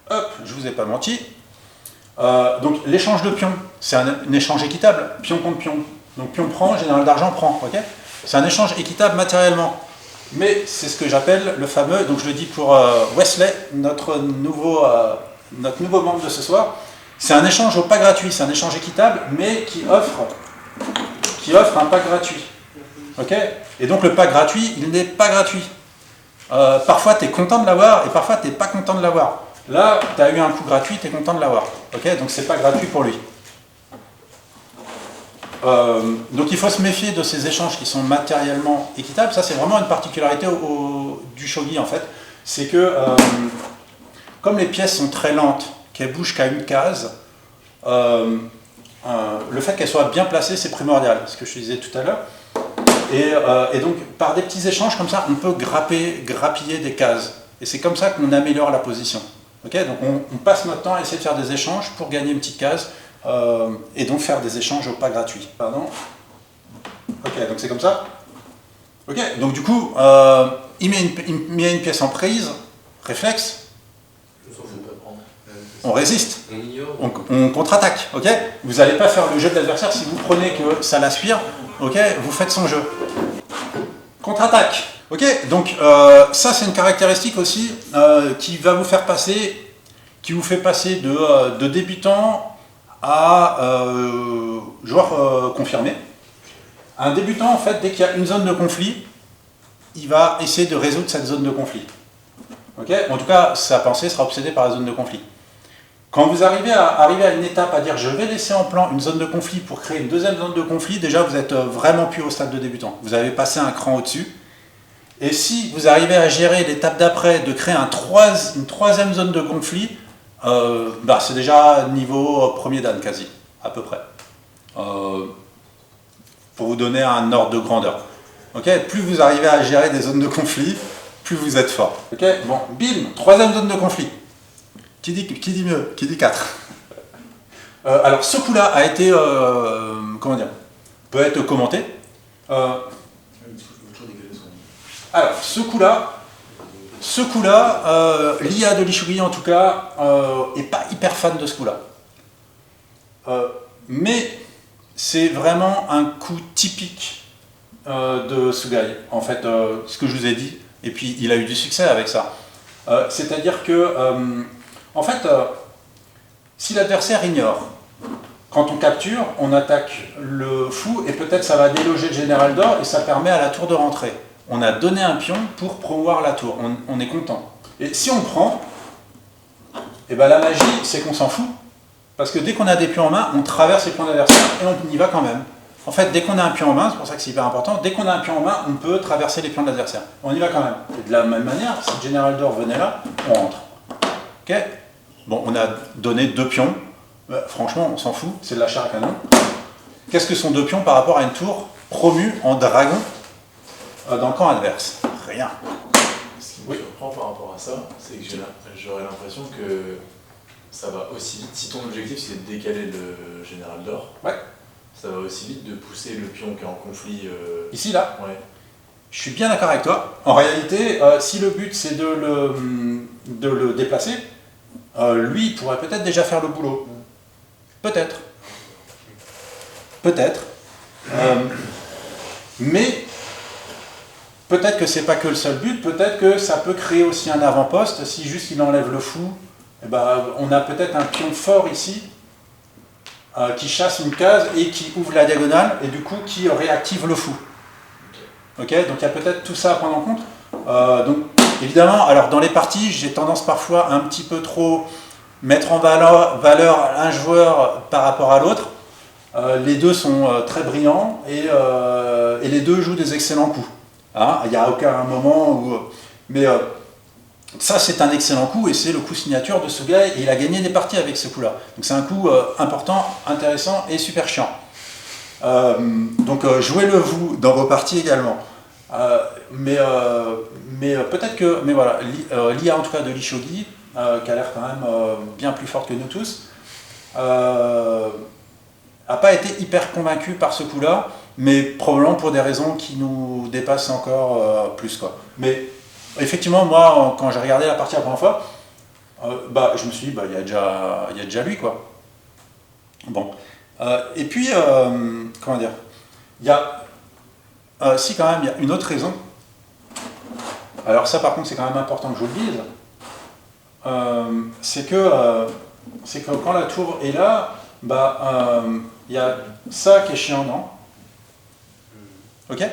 S1: Hop, je vous ai pas menti. Donc l'échange de pions, c'est un échange équitable, pion contre pion. Donc pion prend, général d'argent prend, ok. C'est un échange équitable matériellement. Mais c'est ce que j'appelle le fameux, donc je le dis pour Wesley, notre nouveau membre de ce soir, c'est un échange au pas gratuit, c'est un échange équitable, mais qui offre un pas gratuit. Ok ? Et donc le pas gratuit, il n'est pas gratuit. Parfois tu es content de l'avoir et parfois tu n'es pas content de l'avoir. Là, tu as eu un coup gratuit, tu es content de l'avoir. Ok ? Donc c'est pas gratuit pour lui. Donc il faut se méfier de ces échanges qui sont matériellement équitables. Ça c'est vraiment une particularité du shogi en fait. C'est que comme les pièces sont très lentes, qu'elles bougent qu'à une case, le fait qu'elles soient bien placées c'est primordial, ce que je disais tout à l'heure. Et donc par des petits échanges comme ça, on peut grappiller des cases. Et c'est comme ça qu'on améliore la position. Okay, donc on passe notre temps à essayer de faire des échanges pour gagner une petite case. Et donc faire des échanges au pas gratuit. Pardon. Ok, donc c'est comme ça. Ok, donc du coup, il met une pièce en prise, réflexe, on résiste, on contre-attaque. Ok, vous n'allez pas faire le jeu de l'adversaire si vous prenez que ça l'aspire. Ok, vous faites son jeu. Contre-attaque. Ok, donc ça c'est une caractéristique aussi qui va vous faire passer, qui vous fait passer de débutant à joueur confirmé. Un débutant, en fait, dès qu'il y a une zone de conflit, il va essayer de résoudre cette zone de conflit. Okay, en tout cas, sa pensée sera obsédée par la zone de conflit. Quand vous arrivez à une étape à dire je vais laisser en plan une zone de conflit pour créer une deuxième zone de conflit, déjà vous êtes vraiment plus au stade de débutant. Vous avez passé un cran au-dessus. Et si vous arrivez à gérer l'étape d'après de créer une troisième zone de conflit, c'est déjà niveau premier dan quasi, à peu près. Pour vous donner un ordre de grandeur. Okay, plus vous arrivez à gérer des zones de conflit, plus vous êtes fort. Okay, bon, bim, troisième zone de conflit. Qui dit mieux? Qui dit 4? Alors ce coup-là a été, comment dire, peut être commenté. Alors ce coup-là, l'IA de l'Ishuri en tout cas, est pas hyper fan de ce coup-là. Mais c'est vraiment un coup typique de Sugai, en fait, ce que je vous ai dit, et puis il a eu du succès avec ça. C'est-à-dire que, en fait, si l'adversaire ignore, quand on capture, on attaque le fou, et peut-être ça va déloger le général d'or, et ça permet à la tour de rentrer. On a donné un pion pour promouvoir la tour, on est content. Et si on prend, et ben la magie, c'est qu'on s'en fout. Parce que dès qu'on a des pions en main, on traverse les pions d'adversaire et on y va quand même. En fait, dès qu'on a un pion en main, c'est pour ça que c'est hyper important, dès qu'on a un pion en main, on peut traverser les pions de l'adversaire. On y va quand même. Et de la même manière, si le général d'or venait là, on rentre. Ok ? Bon, on a donné 2 pions. Franchement, on s'en fout, c'est de la chair à canon. Qu'est-ce que sont 2 pions par rapport à une tour promue en dragon dans le camp adverse? Rien.
S2: Ce qui me surprend par rapport à ça, c'est que j'aurais l'impression que ça va aussi vite, si ton objectif c'est de décaler le général d'or,
S1: ouais,
S2: ça va aussi vite de pousser le pion qui est en conflit.
S1: Ici, là,
S2: ouais.
S1: Je suis bien d'accord avec toi. En réalité, si le but c'est de le déplacer, lui il pourrait peut-être déjà faire le boulot. Peut-être. Peut-être. Mais peut-être que c'est pas que le seul but, peut-être que ça peut créer aussi un avant-poste. Si juste il enlève le fou, eh ben, on a peut-être un pion fort ici qui chasse une case et qui ouvre la diagonale et du coup qui réactive le fou. Ok, donc il y a peut-être tout ça à prendre en compte. Donc évidemment, alors dans les parties, j'ai tendance parfois un petit peu trop mettre en valeur un joueur par rapport à l'autre. Les deux sont très brillants et les deux jouent des excellents coups. Hein, il n'y a aucun moment où... Mais ça, c'est un excellent coup et c'est le coup signature de Sugai et il a gagné des parties avec ce coup-là. Donc c'est un coup important, intéressant et super chiant. Donc jouez-le vous dans vos parties également. Mais peut-être que... Mais voilà, l'IA en tout cas de Lishogi, qui a l'air quand même bien plus forte que nous tous, n'a pas été hyper convaincu par ce coup-là, mais probablement pour des raisons qui nous dépassent encore plus, quoi. Mais effectivement, moi, quand j'ai regardé la partie la première fois, je me suis dit, il y a déjà lui, quoi. Bon. Et puis, comment dire, il y a... si, quand même, il y a une autre raison. Alors ça, par contre, c'est quand même important que je le dise. C'est que quand la tour est là, il y a ça qui est chiant, non? Ok?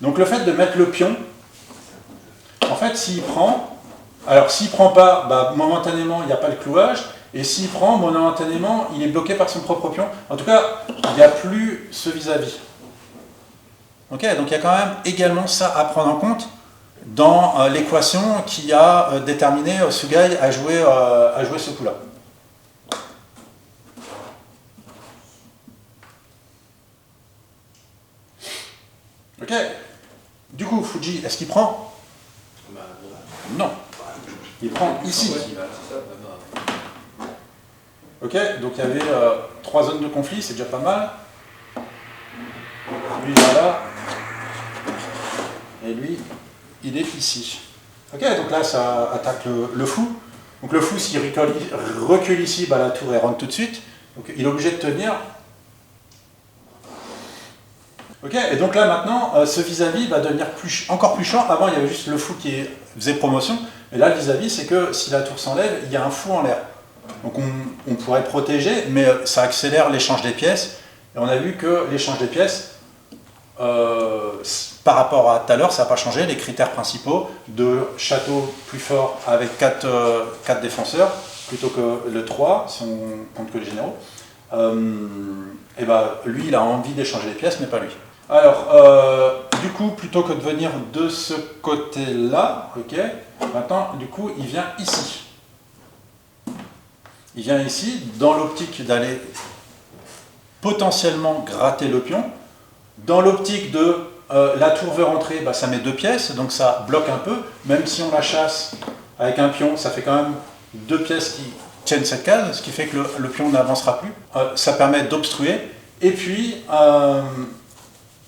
S1: Donc le fait de mettre le pion, en fait, s'il prend, alors s'il prend pas, momentanément, il n'y a pas le clouage, et s'il prend, momentanément, il est bloqué par son propre pion. En tout cas, il n'y a plus ce vis-à-vis. Ok? Donc il y a quand même également ça à prendre en compte dans l'équation qui a déterminé Sugai à jouer ce coup-là. Ok. Du coup, Fuji, est-ce qu'il prend? Non. Il prend ici. Ok, donc il y avait 3 zones de conflit, c'est déjà pas mal. Lui, il est là. Et lui, il est ici. Ok, donc là, ça attaque le fou. Donc le fou, s'il recule ici, la tour, elle rentre tout de suite. Donc il est obligé de tenir. Ok, et donc là, maintenant, ce vis-à-vis va devenir encore plus chiant. Avant, il y avait juste le fou qui faisait promotion. Et là, le vis-à-vis, c'est que si la tour s'enlève, il y a un fou en l'air. Donc on pourrait protéger, mais ça accélère l'échange des pièces. Et on a vu que l'échange des pièces, par rapport à tout à l'heure, ça n'a pas changé. Les critères principaux de château plus fort avec 4 défenseurs, plutôt que le 3, si on compte que les généraux, lui, il a envie d'échanger les pièces, mais pas lui. Alors, du coup, plutôt que de venir de ce côté-là, ok, maintenant, du coup, il vient ici. Il vient ici, dans l'optique d'aller potentiellement gratter le pion. Dans l'optique de la tour veut rentrer, ça met 2 pièces, donc ça bloque un peu. Même si on la chasse avec un pion, ça fait quand même 2 pièces qui tiennent cette case, ce qui fait que le pion n'avancera plus. Ça permet d'obstruer. Et puis,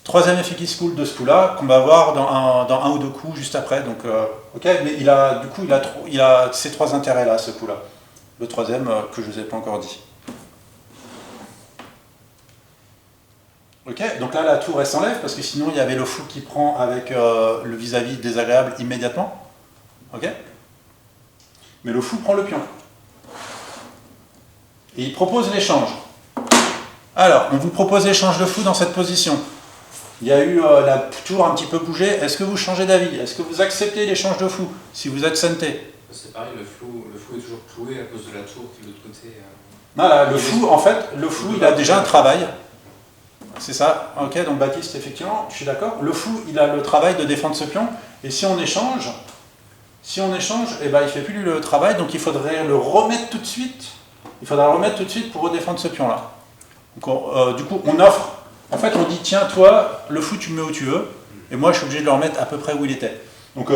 S1: troisième effet qui se coule de ce coup-là, qu'on va voir dans un ou 2 coups juste après. Donc, ok, mais il a ces 3 intérêts-là, ce coup-là. Le troisième que je ne vous ai pas encore dit. Ok, donc là la tour elle s'enlève parce que sinon il y avait le fou qui prend avec le vis-à-vis désagréable immédiatement. Ok, mais le fou prend le pion. Et il propose l'échange. Alors, on vous propose l'échange de fou dans cette position. Il y a eu la tour un petit peu bougée. Est-ce que vous changez d'avis? Est-ce que vous acceptez l'échange de fou si vous êtes senté?
S4: C'est pareil, le fou est toujours cloué à cause de la tour qui est de l'autre côté.
S1: Voilà, le fou, en fait, il a déjà un travail. C'est ça. Ok, donc Baptiste, effectivement, je suis d'accord. Le fou, il a le travail de défendre ce pion. Et si on échange, il ne fait plus le travail, donc il faudrait le remettre tout de suite. Il faudra le remettre tout de suite pour redéfendre ce pion-là. Du coup, on offre. En fait, on dit, tiens, toi, le fou, tu me mets où tu veux. Et moi, je suis obligé de le remettre à peu près où il était. Donc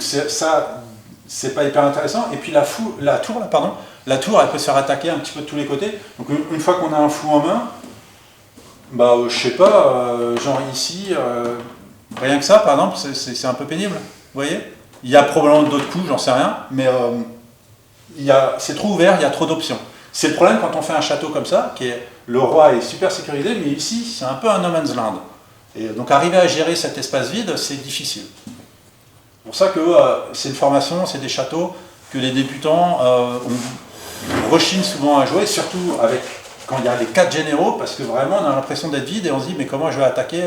S1: ça, c'est pas hyper intéressant. Et puis la tour, elle peut se faire attaquer un petit peu de tous les côtés. Donc une fois qu'on a un fou en main, je sais pas, genre ici, rien que ça, par exemple, c'est un peu pénible. Vous voyez? Il y a probablement d'autres coups, j'en sais rien, mais c'est trop ouvert, il y a trop d'options. C'est le problème quand on fait un château comme ça, qui est le roi est super sécurisé, mais ici, c'est un peu un no man's land. Et donc arriver à gérer cet espace vide, c'est difficile. C'est pour ça que c'est une formation, c'est des châteaux que les débutants rechignent souvent à jouer, surtout quand il y a les 4 généraux, parce que vraiment on a l'impression d'être vide et on se dit mais comment je vais attaquer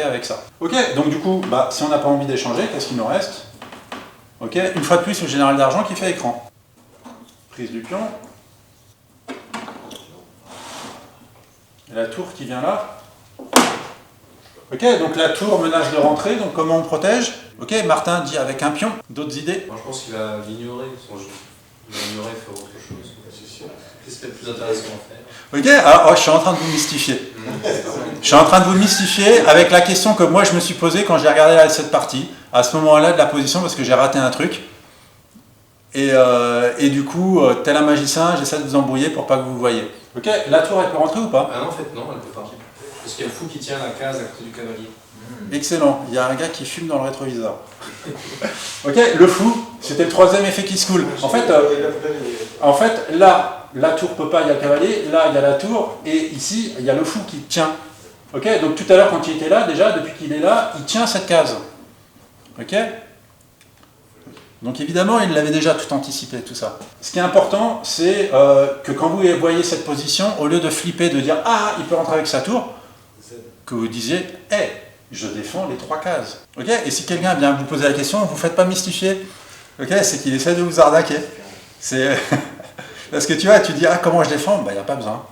S1: avec ça. Ok, donc du coup, si on n'a pas envie d'échanger, qu'est-ce qu'il nous reste? Ok, une fois de plus le général d'argent qui fait écran. Prise du pion. Et la tour qui vient là. Ok, donc la tour menace de rentrer, donc comment on protège? Ok, Martin dit avec un pion. D'autres idées?
S4: Moi je pense qu'il va l'ignorer son jeu. Il va ignorer faire autre chose. Qu'est-ce qui est le plus intéressant à faire?
S1: Ok, alors je suis en train de vous mystifier. Je suis en train de vous mystifier avec la question que moi je me suis posée quand j'ai regardé cette partie, à ce moment-là de la position, parce que j'ai raté un truc. Et du coup, tel un magicien, j'essaie de vous embrouiller pour pas que vous voyez. Ok, la tour elle peut rentrer ou pas?
S4: Ah non, en fait non, elle peut pas. Parce qu'il y a le fou qui tient la case à côté du cavalier.
S1: Excellent, il y a un gars qui fume dans le rétroviseur. Ok, le fou, c'était le troisième effet qui se coule. En fait, là, la tour peut pas, il y a le cavalier, là il y a la tour, et ici il y a le fou qui tient. Ok, donc tout à l'heure quand il était là, déjà, depuis qu'il est là, il tient cette case. Ok? Donc évidemment, il l'avait déjà tout anticipé, tout ça. Ce qui est important, c'est que quand vous voyez cette position, au lieu de flipper, de dire « Ah, il peut rentrer avec sa tour », que vous disiez « Hey, je défends les 3 cases. » Ok? Et si quelqu'un vient vous poser la question, vous ne faites pas mystifier. Ok? C'est qu'il essaie de vous arnaquer. C'est... Parce que tu vois, tu dis « Ah, comment je défends ?» Il n'y a pas besoin.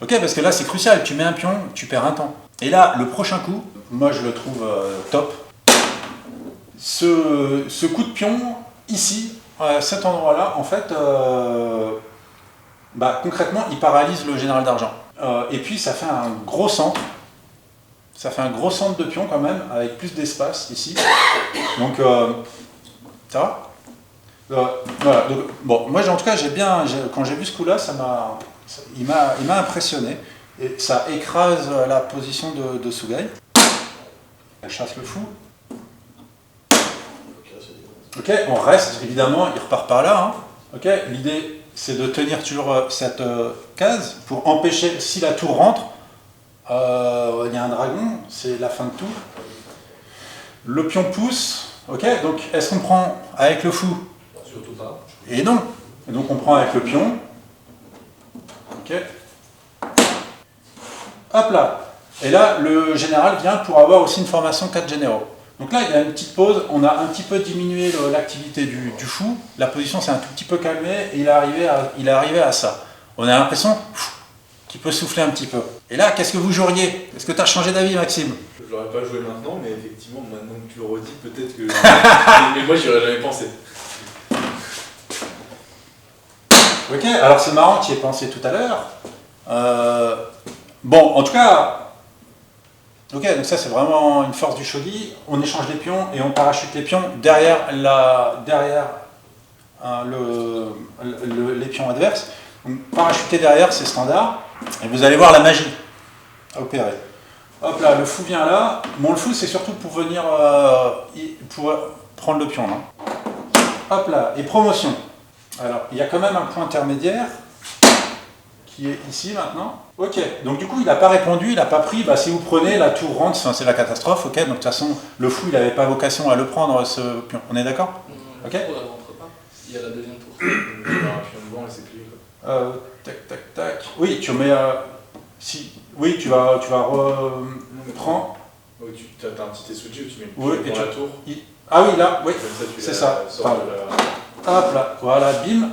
S1: Ok? Parce que là, c'est crucial. Tu mets un pion, tu perds un temps. Et là, le prochain coup, moi je le trouve top. Ce coup de pion, ici, à cet endroit-là, en fait, concrètement, il paralyse le général d'argent. Et puis, ça fait un gros centre. Ça fait un gros centre de pion quand même, avec plus d'espace ici. Donc, ça va voilà. Donc, bon, moi, en tout cas, quand j'ai vu ce coup-là, il m'a impressionné. Et ça écrase la position de Sugai. Elle chasse le fou. Ok, on reste, évidemment, il repart par là. Hein. Ok, l'idée, c'est de tenir toujours cette case pour empêcher, si la tour rentre, il y a un dragon, c'est la fin de tour. Le pion pousse, ok, donc est-ce qu'on prend avec le fou?
S4: Surtout pas.
S1: Et non. Et donc on prend avec le pion. Ok. Hop là. Et là, le général vient pour avoir aussi une formation 4 généraux. Donc là, il y a une petite pause, on a un petit peu diminué l'activité du fou, la position s'est un tout petit peu calmée, et il est arrivé à ça. On a l'impression qu'il peut souffler un petit peu. Et là, qu'est-ce que vous joueriez? Est-ce que tu as changé d'avis, Maxime?
S2: Je l'aurais pas joué maintenant, mais effectivement, maintenant que tu le redis, peut-être que... mais moi, j'y aurais jamais pensé.
S1: Ok, alors c'est marrant, tu y ai pensé tout à l'heure. Bon, en tout cas... Ok, donc ça c'est vraiment une force du shogi. On échange les pions et on parachute les pions derrière les pions adverses. Donc parachuter derrière, c'est standard. Et vous allez voir la magie à opérer. Hop là, le fou vient là. Bon, le fou c'est surtout pour venir pour prendre le pion. Hein. Hop là, et promotion. Alors, il y a quand même un point intermédiaire qui est ici maintenant. Ok, donc du coup il n'a pas répondu, il n'a pas pris, si vous prenez, la tour rentre, c'est la catastrophe, ok, donc de toute façon le fou il n'avait pas vocation à le prendre ce pion, on est d'accord? Ok.
S3: Elle rentre pas, il y a la deuxième tour.
S2: Il y a un pion devant et c'est plié quoi.
S1: Tac tac tac, oui tu mets, oui tu vas reprendre.
S2: Oui, tu as un petit essuie-tout, tu mets le
S1: Oui,
S2: pion dans la tour.
S1: Ah oui là, oui,
S2: C'est
S1: c'est ça. Hop là, voilà, bim.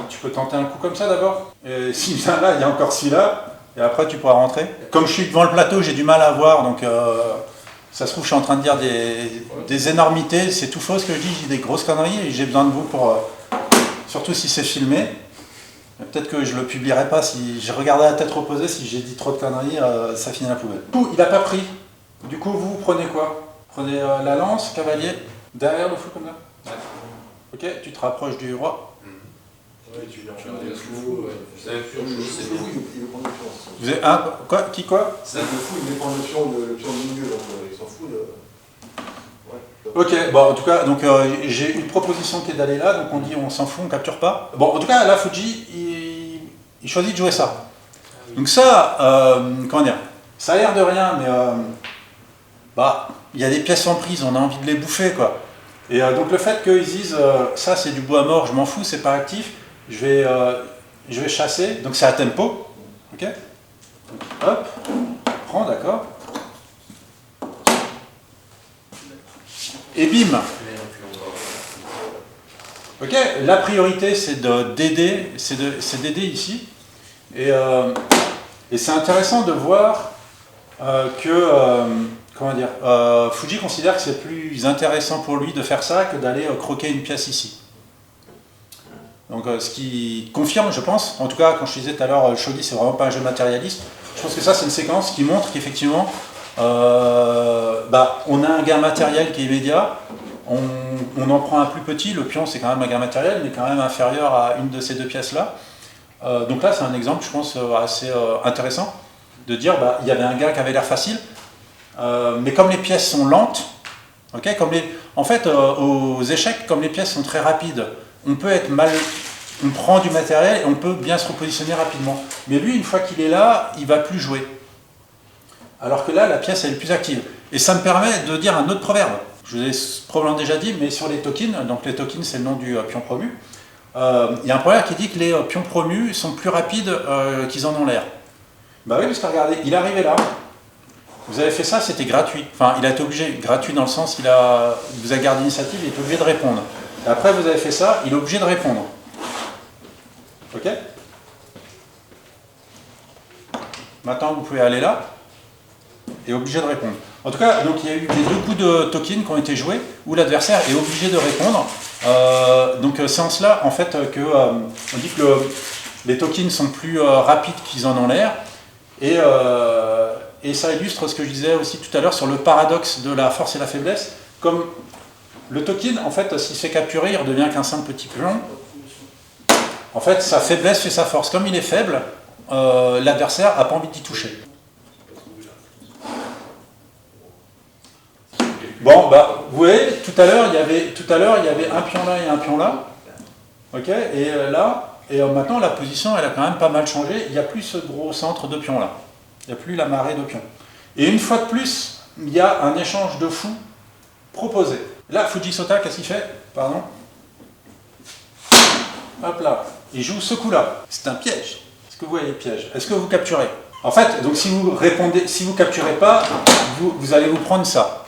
S1: Tu peux tenter un coup comme ça d'abord. Et s'il vient là, il y a encore celui-là. Et après, tu pourras rentrer. Comme je suis devant le plateau, j'ai du mal à voir. Donc, ça se trouve, je suis en train de dire des énormités. C'est tout faux ce que je dis. Je dis des grosses conneries. Et j'ai besoin de vous pour... surtout si c'est filmé. Peut-être que je ne le publierai pas. Si je regardais la tête reposée, si j'ai dit trop de conneries, ça finit à la poubelle. Du coup, il n'a pas pris. Du coup, vous prenez quoi? Prenez la lance, cavalier, derrière le fou comme ça. Ok, tu te rapproches du roi.
S2: Ouais, tu viens
S3: Tu
S2: en
S3: as
S2: faire
S3: des
S2: des
S3: fous,
S4: C'est la pure chose, c'est
S5: Le fou,
S4: bien.
S5: il veut prendre le pion.
S1: Vous avez un quoi? Qui quoi?
S5: Le fou, il veut prendre le pion du milieu, donc il s'en fout de... Ouais.
S1: Ok, bon en tout cas, donc j'ai une proposition qui est d'aller là, donc on dit on s'en fout, on capture pas. Bon en tout cas là Fuji, il choisit de jouer ça. Donc ça, comment dire, ça a l'air de rien, mais il y a des pièces en prise, on a envie de les bouffer, quoi. Et donc le fait qu'ils disent, ça c'est du bois mort, je m'en fous, c'est pas actif, je vais chasser, donc c'est à tempo, ok. Donc, hop, prends, d'accord. Et bim. Ok, la priorité c'est d'aider, c'est d'aider ici. Et c'est intéressant de voir comment dire, Fuji considère que c'est plus intéressant pour lui de faire ça que d'aller croquer une pièce ici. Donc ce qui confirme, je pense, en tout cas quand je disais tout à l'heure, Shogi c'est vraiment pas un jeu matérialiste, je pense que ça c'est une séquence qui montre qu'effectivement on a un gain matériel qui est immédiat, on en prend un plus petit, le pion c'est quand même un gain matériel, mais quand même inférieur à une de ces deux pièces là. Donc là c'est un exemple, je pense, assez intéressant, de dire il y avait un gain qui avait l'air facile, mais comme les pièces sont lentes, okay, en fait aux échecs, comme les pièces sont très rapides, on peut être mal, on prend du matériel et on peut bien se repositionner rapidement. Mais lui, une fois qu'il est là, il ne va plus jouer. Alors que là, la pièce elle est plus active. Et ça me permet de dire un autre proverbe. Je vous ai probablement déjà dit, mais sur les tokens, donc les tokens c'est le nom du pion promu, il y a un proverbe qui dit que les pions promus sont plus rapides qu'ils en ont l'air. Bah oui, parce que regardez, il est arrivé là. Vous avez fait ça, c'était gratuit. Enfin, il a été obligé, gratuit dans le sens, il vous a gardé l'initiative, il est obligé de répondre. Et après, vous avez fait ça, il est obligé de répondre. Ok? Maintenant, vous pouvez aller là, et obligé de répondre. En tout cas, donc, il y a eu les deux coups de tokens qui ont été joués, où l'adversaire est obligé de répondre. Donc, c'est en cela, en fait, on dit que les tokens sont plus rapides qu'ils en ont l'air, et ça illustre ce que je disais aussi tout à l'heure sur le paradoxe de la force et la faiblesse. Comme le token, en fait, s'il se fait capturer, il redevient qu'un simple petit pion. En fait, sa faiblesse fait sa force. Comme il est faible, l'adversaire n'a pas envie d'y toucher. Bon, vous voyez, tout à l'heure, il y avait un pion là et un pion là. Ok, et là, et maintenant, la position, elle a quand même pas mal changé. Il n'y a plus ce gros centre de pions là. Il n'y a plus la marée de pions. Et une fois de plus, il y a un échange de fous proposé. Là, Fujisota, qu'est-ce qu'il fait? Pardon. Hop là. Il joue ce coup-là. C'est un piège. Est-ce que vous voyez le piège? Est-ce que vous capturez? En fait, donc si vous répondez, si vous capturez pas, vous allez vous prendre ça.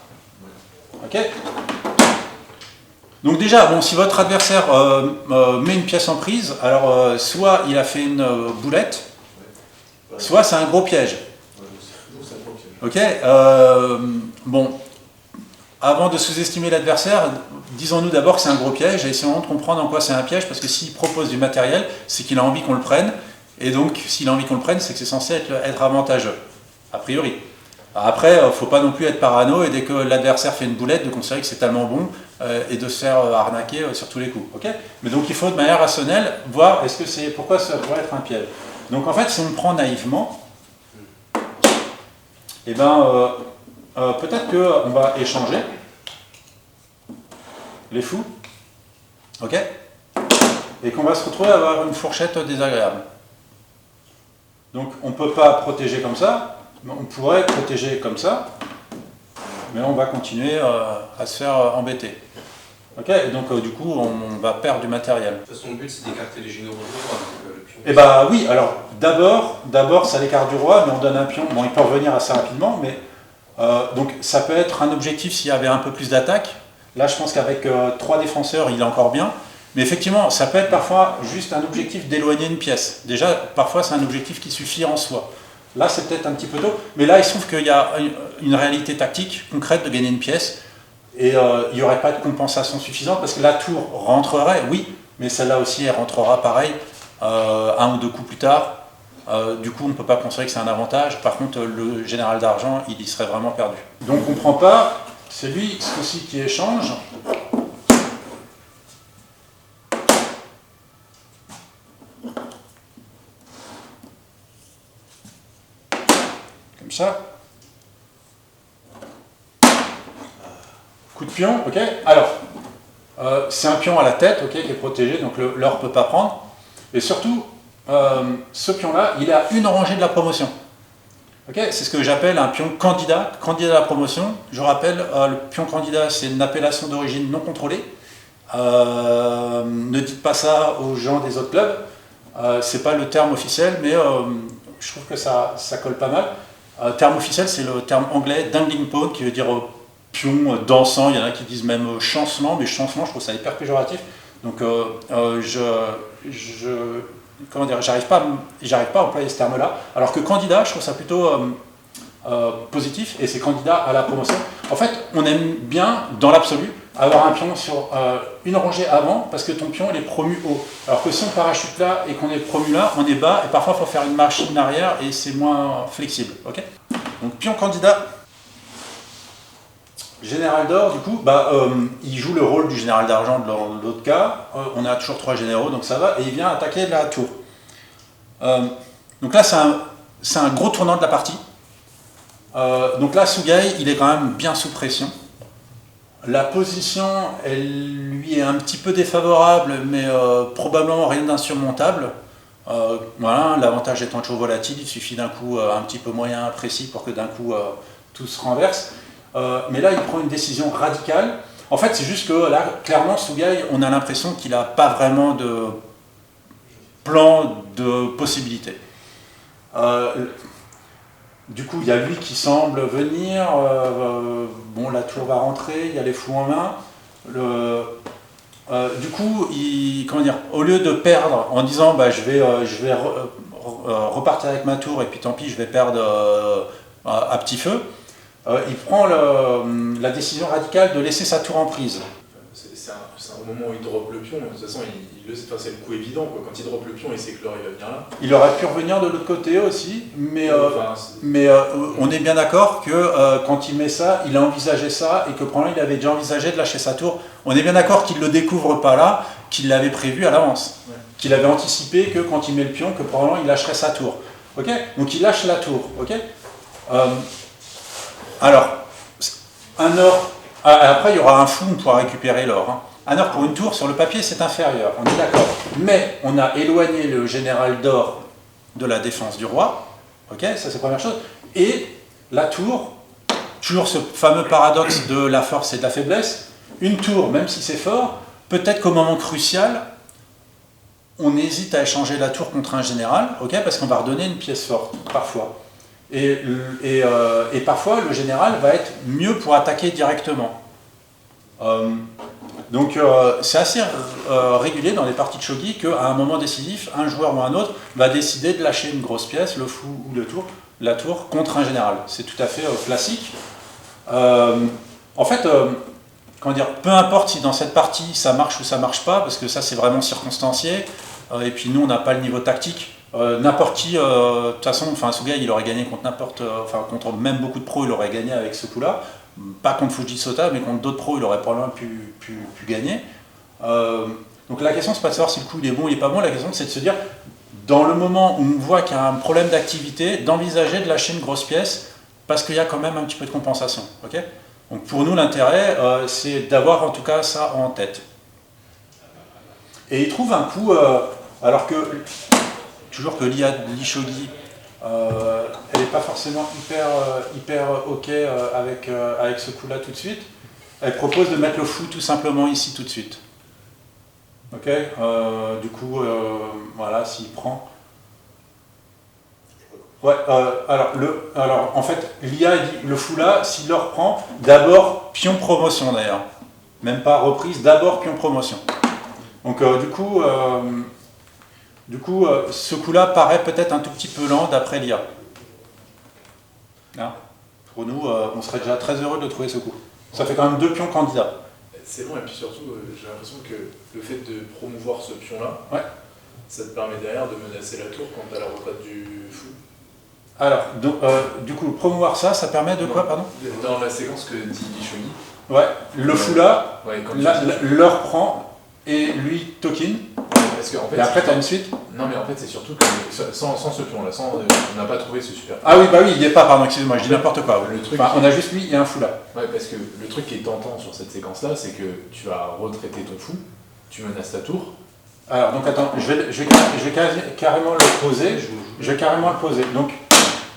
S1: Ok? Donc déjà, bon, si votre adversaire met une pièce en prise, alors soit il a fait une boulette, soit c'est un gros piège. Ok? Bon. Avant de sous-estimer l'adversaire, disons-nous d'abord que c'est un gros piège et essayons de comprendre en quoi c'est un piège, parce que s'il propose du matériel, c'est qu'il a envie qu'on le prenne, et donc s'il a envie qu'on le prenne, c'est que c'est censé être avantageux, a priori. Après, il ne faut pas non plus être parano, et dès que l'adversaire fait une boulette, de considérer que c'est tellement bon et de se faire arnaquer sur tous les coups. Okay, mais donc il faut de manière rationnelle voir pourquoi ça pourrait être un piège. Donc en fait, si on le prend naïvement, eh ben, peut-être qu'on va échanger les fous, ok, et qu'on va se retrouver à avoir une fourchette désagréable. Donc on ne peut pas protéger comme ça, mais on pourrait protéger comme ça, mais on va continuer à se faire embêter. Ok, et donc du coup on va perdre du matériel.
S4: De toute façon, le but c'est d'écarter les généraux du roi.
S1: Eh bah oui, alors d'abord ça l'écarte du roi, mais on donne un pion. Bon, il peut revenir assez rapidement, mais donc ça peut être un objectif s'il y avait un peu plus d'attaque. Là, je pense qu'avec 3 défenseurs, il est encore bien. Mais effectivement, ça peut être parfois juste un objectif d'éloigner une pièce. Déjà, parfois, c'est un objectif qui suffit en soi. Là, c'est peut-être un petit peu tôt. Mais là, il se trouve qu'il y a une réalité tactique concrète de gagner une pièce. Et il n'y aurait pas de compensation suffisante, parce que la tour rentrerait, oui, mais celle-là aussi, elle rentrera pareil, 1 ou 2 coups plus tard. Du coup, on ne peut pas considérer que c'est un avantage. Par contre, le général d'argent, il y serait vraiment perdu. Donc, on ne prend pas... C'est lui, ce coup-ci, qui échange. Comme ça. Coup de pion, ok. Alors, c'est un pion à la tête, ok, qui est protégé, donc l'or ne peut pas prendre. Et surtout, ce pion-là, il a une rangée de la promotion. Okay, c'est ce que j'appelle un pion candidat, candidat à la promotion. Je rappelle, le pion candidat, c'est une appellation d'origine non contrôlée. Ne dites pas ça aux gens des autres clubs. C'est pas le terme officiel, mais je trouve que ça colle pas mal. Terme officiel, c'est le terme anglais dangling pawn, qui veut dire pion dansant. Il y en a qui disent même chancement, mais chancement, je trouve ça hyper péjoratif. Donc, comment dire, j'arrive pas à employer ce terme-là. Alors que candidat, je trouve ça plutôt positif, et c'est candidat à la promotion. En fait, on aime bien, dans l'absolu, avoir un pion sur une rangée avant, parce que ton pion il est promu haut. Alors que si on parachute là et qu'on est promu là, on est bas, et parfois il faut faire une marche en arrière, et c'est moins flexible. Okay, donc pion candidat. Général d'or, du coup, il joue le rôle du général d'argent dans l'autre cas. On a toujours 3 généraux, donc ça va, et il vient attaquer la tour. Donc là, c'est un gros tournant de la partie. Donc là, Sugai, il est quand même bien sous pression. La position, elle lui est un petit peu défavorable, mais probablement rien d'insurmontable. Voilà, l'avantage étant toujours volatile, il suffit d'un coup un petit peu moyen précis pour que d'un coup tout se renverse. Mais là, il prend une décision radicale. En fait, c'est juste que là, clairement, Sugai, on a l'impression qu'il n'a pas vraiment de plan de possibilité. Du coup, il y a lui qui semble venir. Bon, la tour va rentrer, il y a les fous en main. Du coup, comment dire, au lieu de perdre en disant je vais repartir avec ma tour et puis tant pis, je vais perdre à petit feu, il prend la décision radicale de laisser sa tour en prise.
S2: C'est un moment où il drop le pion, de toute façon il le sait, c'est le coup évident, quoi. Quand il drop le pion, il sait que l'or il va venir là.
S1: Il aurait pu revenir de l'autre côté aussi, mais on est bien d'accord que quand il met ça, il a envisagé ça, et que probablement il avait déjà envisagé de lâcher sa tour. On est bien d'accord qu'il ne le découvre pas là, qu'il l'avait prévu à l'avance, qu'il avait anticipé que quand il met le pion, que probablement il lâcherait sa tour. Okay, donc il lâche la tour. Okay, alors, un or, après il y aura un fou, on pourra récupérer l'or. Hein. Un or pour une tour, sur le papier, c'est inférieur, on est d'accord. Mais on a éloigné le général d'or de la défense du roi. Ok, ça c'est la première chose. Et la tour, toujours ce fameux paradoxe de la force et de la faiblesse. Une tour, même si c'est fort, peut-être qu'au moment crucial, on hésite à échanger la tour contre un général, okay, parce qu'on va redonner une pièce forte, parfois. Et parfois, le général va être mieux pour attaquer directement. Donc, c'est assez régulier dans les parties de shogi qu'à un moment décisif, un joueur ou un autre va décider de lâcher une grosse pièce, le fou ou la tour, contre un général. C'est tout à fait classique. En fait, comment dire, peu importe si dans cette partie ça marche ou ça marche pas, parce que ça c'est vraiment circonstancié, et puis nous on n'a pas le niveau tactique. N'importe qui, de toute façon, Sugai il aurait gagné contre contre même beaucoup de pros, il aurait gagné avec ce coup-là. Pas contre Fujisota, mais contre d'autres pros, il aurait probablement pu gagner. Donc la question, c'est pas de savoir si le coup il est bon ou il est pas bon, la question c'est de se dire, dans le moment où on voit qu'il y a un problème d'activité, d'envisager de lâcher une grosse pièce, parce qu'il y a quand même un petit peu de compensation. Okay, donc pour nous, l'intérêt, c'est d'avoir en tout cas ça en tête. Et il trouve un coup, alors que, toujours que l'Ishogi, elle n'est pas forcément hyper ok avec ce coup-là tout de suite. Elle propose de mettre le fou tout simplement ici tout de suite. Ok, du coup, voilà, s'il prend. Ouais, alors en fait, l'IA dit le fou là, s'il le reprend, d'abord pion promotion d'ailleurs. Même pas reprise, d'abord pion promotion. Donc du coup, ce coup-là paraît peut-être un tout petit peu lent d'après l'IA. Hein, pour nous, on serait déjà très heureux de trouver ce coup. Ça fait quand même 2 pions candidats.
S2: C'est long, et puis surtout, j'ai l'impression que le fait de promouvoir ce pion-là, ça te permet derrière de menacer la tour quand tu as la retraite du fou.
S1: Alors, donc, du coup, promouvoir ça permet de quoi, pardon?
S2: Dans la séquence que dit Shogi.
S1: Ouais, le fou là, le reprend et lui token.
S2: Parce qu'en fait,
S1: et après, tu as une suite.
S2: Non, mais en fait, c'est surtout que sans ce pion-là, on n'a pas trouvé ce super.
S1: Ah oui, bah oui, il n'y est pas, pardon, excusez-moi, je dis n'importe quoi.
S2: Le truc
S1: on a juste lui et un fou là.
S2: Ouais, parce que le truc qui est tentant sur cette séquence-là, c'est que tu vas retraiter ton fou, tu menaces ta tour,
S1: Alors, donc attends, je vais carrément le poser. Je vais carrément le poser. Donc,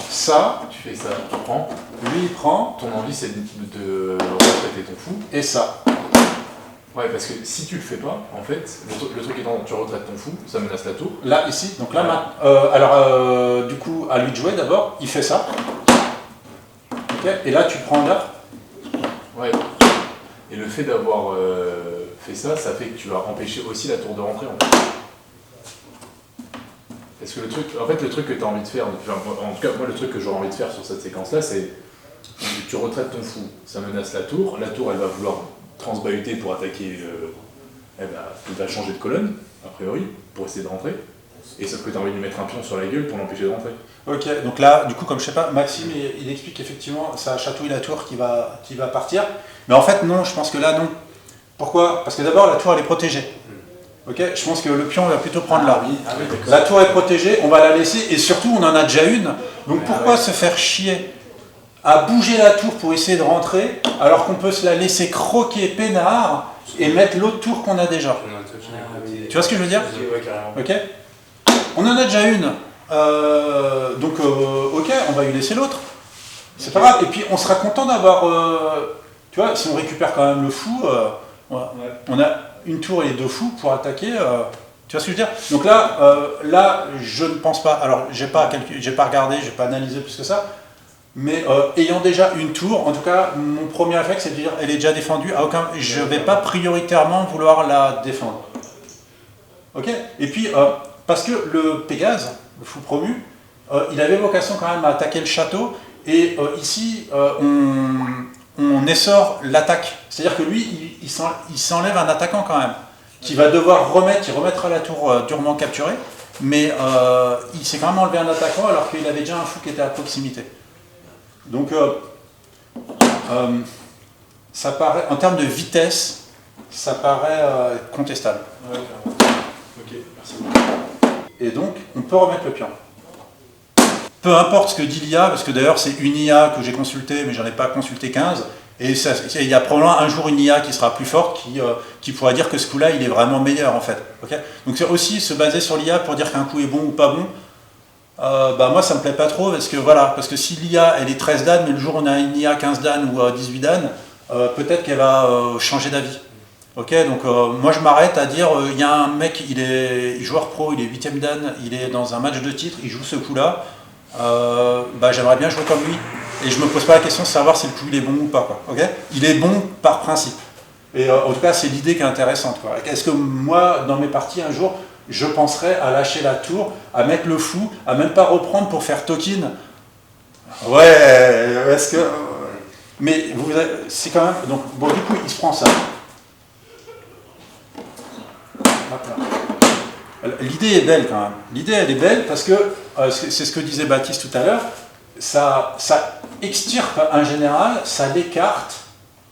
S1: ça,
S2: Tu fais ça, tu prends.
S1: lui, il prend,
S2: Ton envie, c'est de retraiter ton fou.
S1: et ça.
S2: Ouais, parce que si tu le fais pas, en fait, le truc étant, tu retraites ton fou, ça menace la tour.
S1: Là, ici. Donc là, du coup, à lui de jouer d'abord, il fait ça. Ok. Et là, tu prends là.
S2: Ouais. Et le fait d'avoir fait ça, ça fait que tu vas empêcher aussi la tour de rentrer, en fait. Parce que le truc que tu as envie de faire, enfin, en tout cas, moi, le truc que j'aurais envie de faire sur cette séquence-là, c'est que tu retraites ton fou, ça menace la tour, elle va vouloir transbahuter pour attaquer, elle va changer de colonne, a priori, pour essayer de rentrer, et sauf que tu as envie de lui mettre un pion sur la gueule pour l'empêcher de rentrer.
S1: Ok, donc là, du coup, comme je sais pas, Maxime, il explique qu'effectivement, ça chatouille la tour qui va partir. Mais en fait, non, je pense que là, non. Pourquoi? Parce que d'abord, la tour, elle est protégée. Ok, je pense que le pion va plutôt prendre là. La tour est protégée, on va la laisser, et surtout, on en a déjà une. Donc pourquoi se faire chier à bouger la tour pour essayer de rentrer, alors qu'on peut se la laisser croquer peinard et mettre l'autre tour qu'on a déjà? Tu vois ce que je veux dire?
S2: Ouais, carrément.
S1: Ok. On en a déjà une. Donc, ok, on va lui laisser l'autre. C'est pas grave. Et puis, on sera content d'avoir. Tu vois, si on récupère quand même le fou, on a une tour et 2 fous pour attaquer. Tu vois ce que je veux dire? Donc là, je ne pense pas. Alors, j'ai pas regardé, j'ai pas analysé plus que ça. Mais ayant déjà une tour, en tout cas, mon premier réflexe, c'est de dire, elle est déjà défendue. Je ne vais pas prioritairement vouloir la défendre. Ok. Et puis, parce que le Pégase, le fou promu, il avait vocation quand même à attaquer le château. Et ici, on essore l'attaque. C'est-à-dire que lui, il s'enlève un attaquant quand même, qui va devoir il remettra la tour durement capturée, mais il s'est quand même enlevé un attaquant alors qu'il avait déjà un fou qui était à proximité. Donc, ça paraît, en termes de vitesse, ça paraît contestable.
S2: Ouais, carrément. Ok, merci beaucoup.
S1: Et donc, on peut remettre le pion. Peu importe ce que dit l'IA, parce que d'ailleurs c'est une IA que j'ai consultée, mais j'en ai pas consulté 15, et il y a probablement un jour une IA qui sera plus forte, qui pourra dire que ce coup-là, il est vraiment meilleur en fait. Okay, donc c'est aussi se baser sur l'IA pour dire qu'un coup est bon ou pas bon. Moi ça me plaît pas trop, parce que si l'IA elle est 13 dan, mais le jour où on a une IA 15 dan ou 18 dan, peut-être qu'elle va changer d'avis. Ok, donc moi je m'arrête à dire, il y a un mec, il est joueur pro, il est 8ème dan, il est dans un match de titre, il joue ce coup-là. J'aimerais bien jouer comme lui, et je me pose pas la question de savoir si le coup il est bon ou pas, quoi. Okay, il est bon par principe, et en tout cas c'est l'idée qui est intéressante, quoi. Est-ce que moi dans mes parties un jour je penserais à lâcher la tour, à mettre le fou, à même pas reprendre pour faire token? Ouais, est-ce que mais c'est quand même, donc bon, du coup il se prend ça. L'idée est belle quand même. L'idée elle est belle parce que, c'est ce que disait Baptiste tout à l'heure, ça extirpe un général, ça l'écarte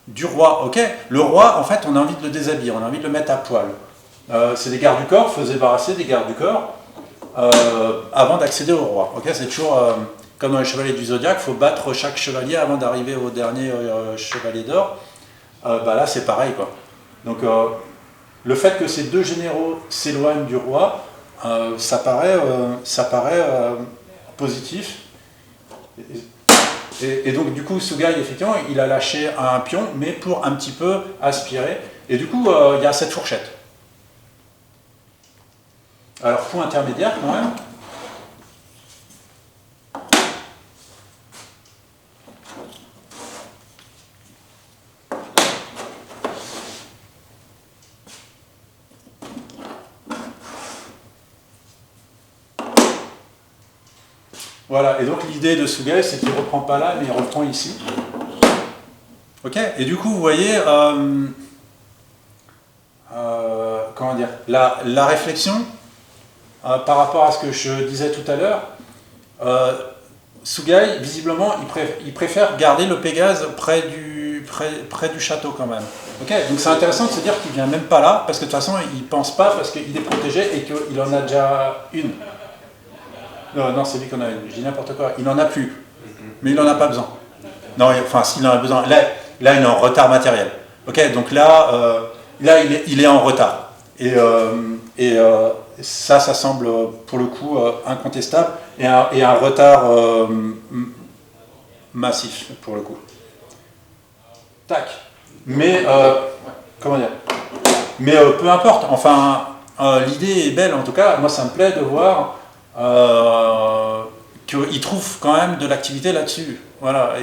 S1: du roi. Okay, le roi, en fait, on a envie de le déshabiller, on a envie de le mettre à poil. C'est des gardes du corps, il faut se débarrasser des gardes du corps avant d'accéder au roi. Okay, c'est toujours comme dans les chevaliers du Zodiaque, il faut battre chaque chevalier avant d'arriver au dernier chevalier d'or. Là c'est pareil, quoi. Donc le fait que ces deux généraux s'éloignent du roi, ça paraît positif. Et donc du coup, Sugai, effectivement, il a lâché un pion, mais pour un petit peu aspirer. Et du coup, il y a cette fourchette. Alors, coup intermédiaire quand même. Voilà, et donc l'idée de Sugai, c'est qu'il ne reprend pas là, mais il reprend ici. Ok, et du coup, vous voyez, comment dire, la réflexion par rapport à ce que je disais tout à l'heure, Sugai, visiblement, il préfère garder le Pégase près du château quand même. Ok, donc c'est intéressant de se dire qu'il ne vient même pas là, parce que de toute façon, il ne pense pas, parce qu'il est protégé et qu'il en a déjà une. Non, c'est lui qu'on a une, je dis n'importe quoi, il n'en a plus, mais il n'en a pas besoin. Non, enfin, s'il en a besoin, là il est en retard matériel. Ok, donc là il est en retard. Et Et ça semble pour le coup incontestable et un retard massif pour le coup. Tac. Mais comment dire? Mais peu importe. Enfin, l'idée est belle en tout cas. Moi, ça me plaît de voir qu'ils trouvent quand même de l'activité là-dessus. Voilà.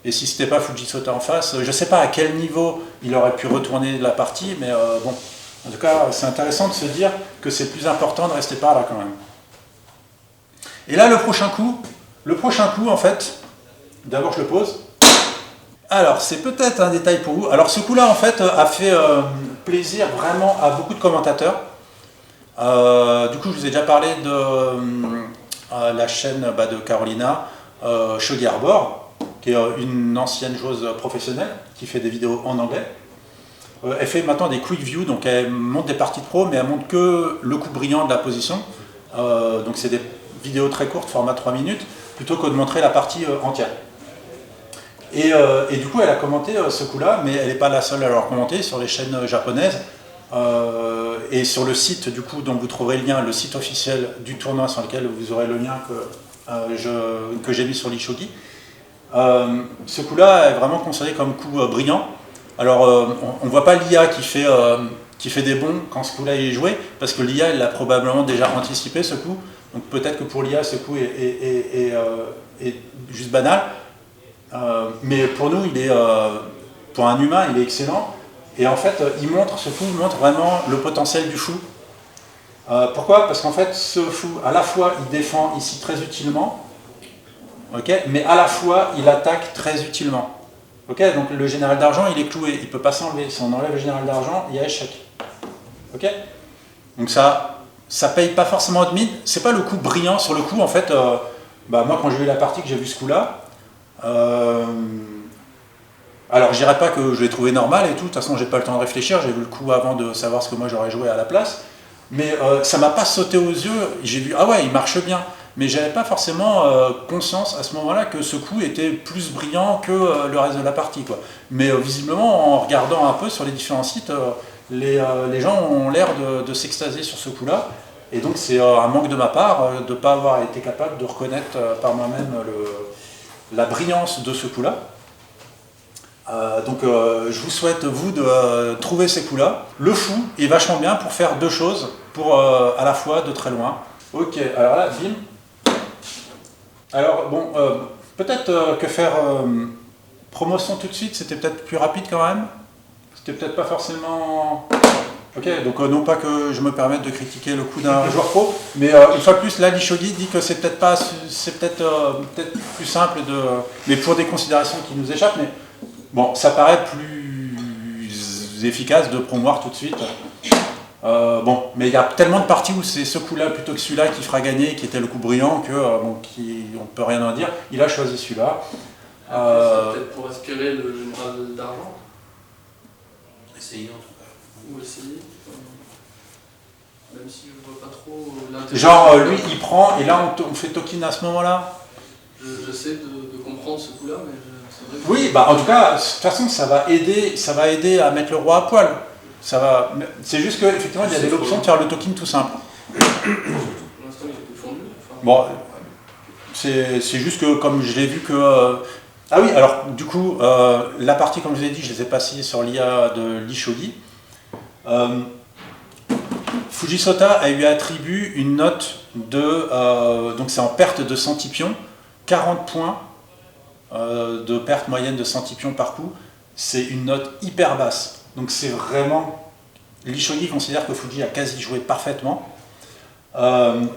S1: Et si c'était pas Fujisota en face, je sais pas à quel niveau il aurait pu retourner la partie, mais bon. En tout cas, c'est intéressant de se dire que c'est plus important de rester par là quand même. Et là, le prochain coup, en fait, d'abord je le pose. Alors, c'est peut-être un détail pour vous. Alors, ce coup-là, en fait, a fait plaisir vraiment à beaucoup de commentateurs. Du coup, je vous ai déjà parlé de la chaîne de Carolina, Shogi Arbor, qui est une ancienne joueuse professionnelle qui fait des vidéos en anglais. Elle fait maintenant des quick views, donc elle monte des parties de pro, mais elle montre que le coup brillant de la position. Donc c'est des vidéos très courtes, format 3 minutes, plutôt que de montrer la partie entière. Et du coup, elle a commenté ce coup-là, mais elle n'est pas la seule à l'avoir commenté sur les chaînes japonaises. Et sur le site, du coup, dont vous trouverez le lien, le site officiel du tournoi sur lequel vous aurez le lien que j'ai mis sur l'Ishogi. Ce coup-là est vraiment considéré comme coup brillant. Alors, on ne voit pas l'IA qui fait des bons quand ce coup-là est joué, parce que l'IA, elle l'a probablement déjà anticipé, ce coup. Donc peut-être que pour l'IA, ce coup est juste banal. Mais pour nous, pour un humain, il est excellent. Et en fait, ce coup montre vraiment le potentiel du fou. Pourquoi? Parce qu'en fait, ce fou, à la fois, il défend ici très utilement, okay, mais à la fois, il attaque très utilement. Okay, donc le général d'argent, il est cloué, il ne peut pas s'enlever. Si on enlève le général d'argent, il y a échec. Okay, donc ça paye pas forcément de mine. C'est pas le coup brillant sur le coup. En fait, moi quand j'ai vu la partie, que j'ai vu ce coup-là, alors je dirais pas que je l'ai trouvé normal et tout. De toute façon, j'ai pas le temps de réfléchir. J'ai vu le coup avant de savoir ce que moi j'aurais joué à la place. Mais ça m'a pas sauté aux yeux. J'ai vu, ah ouais, il marche bien. Mais j'avais pas forcément conscience à ce moment-là que ce coup était plus brillant que le reste de la partie, quoi. Mais visiblement, en regardant un peu sur les différents sites, les gens ont l'air de s'extasier sur ce coup-là. Et donc c'est un manque de ma part de ne pas avoir été capable de reconnaître par moi-même la brillance de ce coup-là. Donc je vous souhaite, vous, de trouver ces coups-là. Le fou est vachement bien pour faire deux choses, pour à la fois de très loin. Ok, alors là, bim. Alors bon, peut-être que faire promotion tout de suite, c'était peut-être plus rapide quand même. C'était peut-être pas forcément... Ok, donc non pas que je me permette de critiquer le coup d'un joueur pro, mais une fois de plus, là, l'Ishogi dit que c'est peut-être plus simple mais pour des considérations qui nous échappent, mais bon, ça paraît plus efficace de promouvoir tout de suite. Bon, mais il y a tellement de parties où c'est ce coup-là plutôt que celui-là qui fera gagner, qui était le coup brillant, que on ne peut rien en dire. Il a choisi celui-là.
S3: C'est peut-être pour aspirer le général d'argent.
S4: Essayer en tout cas.
S3: Ou essayer. Même si je vois pas trop l'intérêt.
S1: Genre, lui, il prend, et là, on fait token à ce moment-là.
S3: J'essaie de comprendre ce coup-là, mais c'est vrai que...
S1: Oui, bah en tout cas, de toute façon, ça va aider à mettre le roi à poil. C'est juste qu'effectivement, il y avait l'option de faire le token tout simple.
S3: Pour l'instant, il est défendu.
S1: Bon, c'est juste que comme je l'ai vu que... Ah oui, alors du coup, la partie, comme je vous ai dit, je les ai passées sur l'IA de l'Ishogi. Fujisota a eu attribué une note de... donc c'est en perte de centipions, 40 points de perte moyenne de centipions par coup. C'est une note hyper basse. Donc c'est vraiment... L'Ishogi considère que Fuji a quasi joué parfaitement.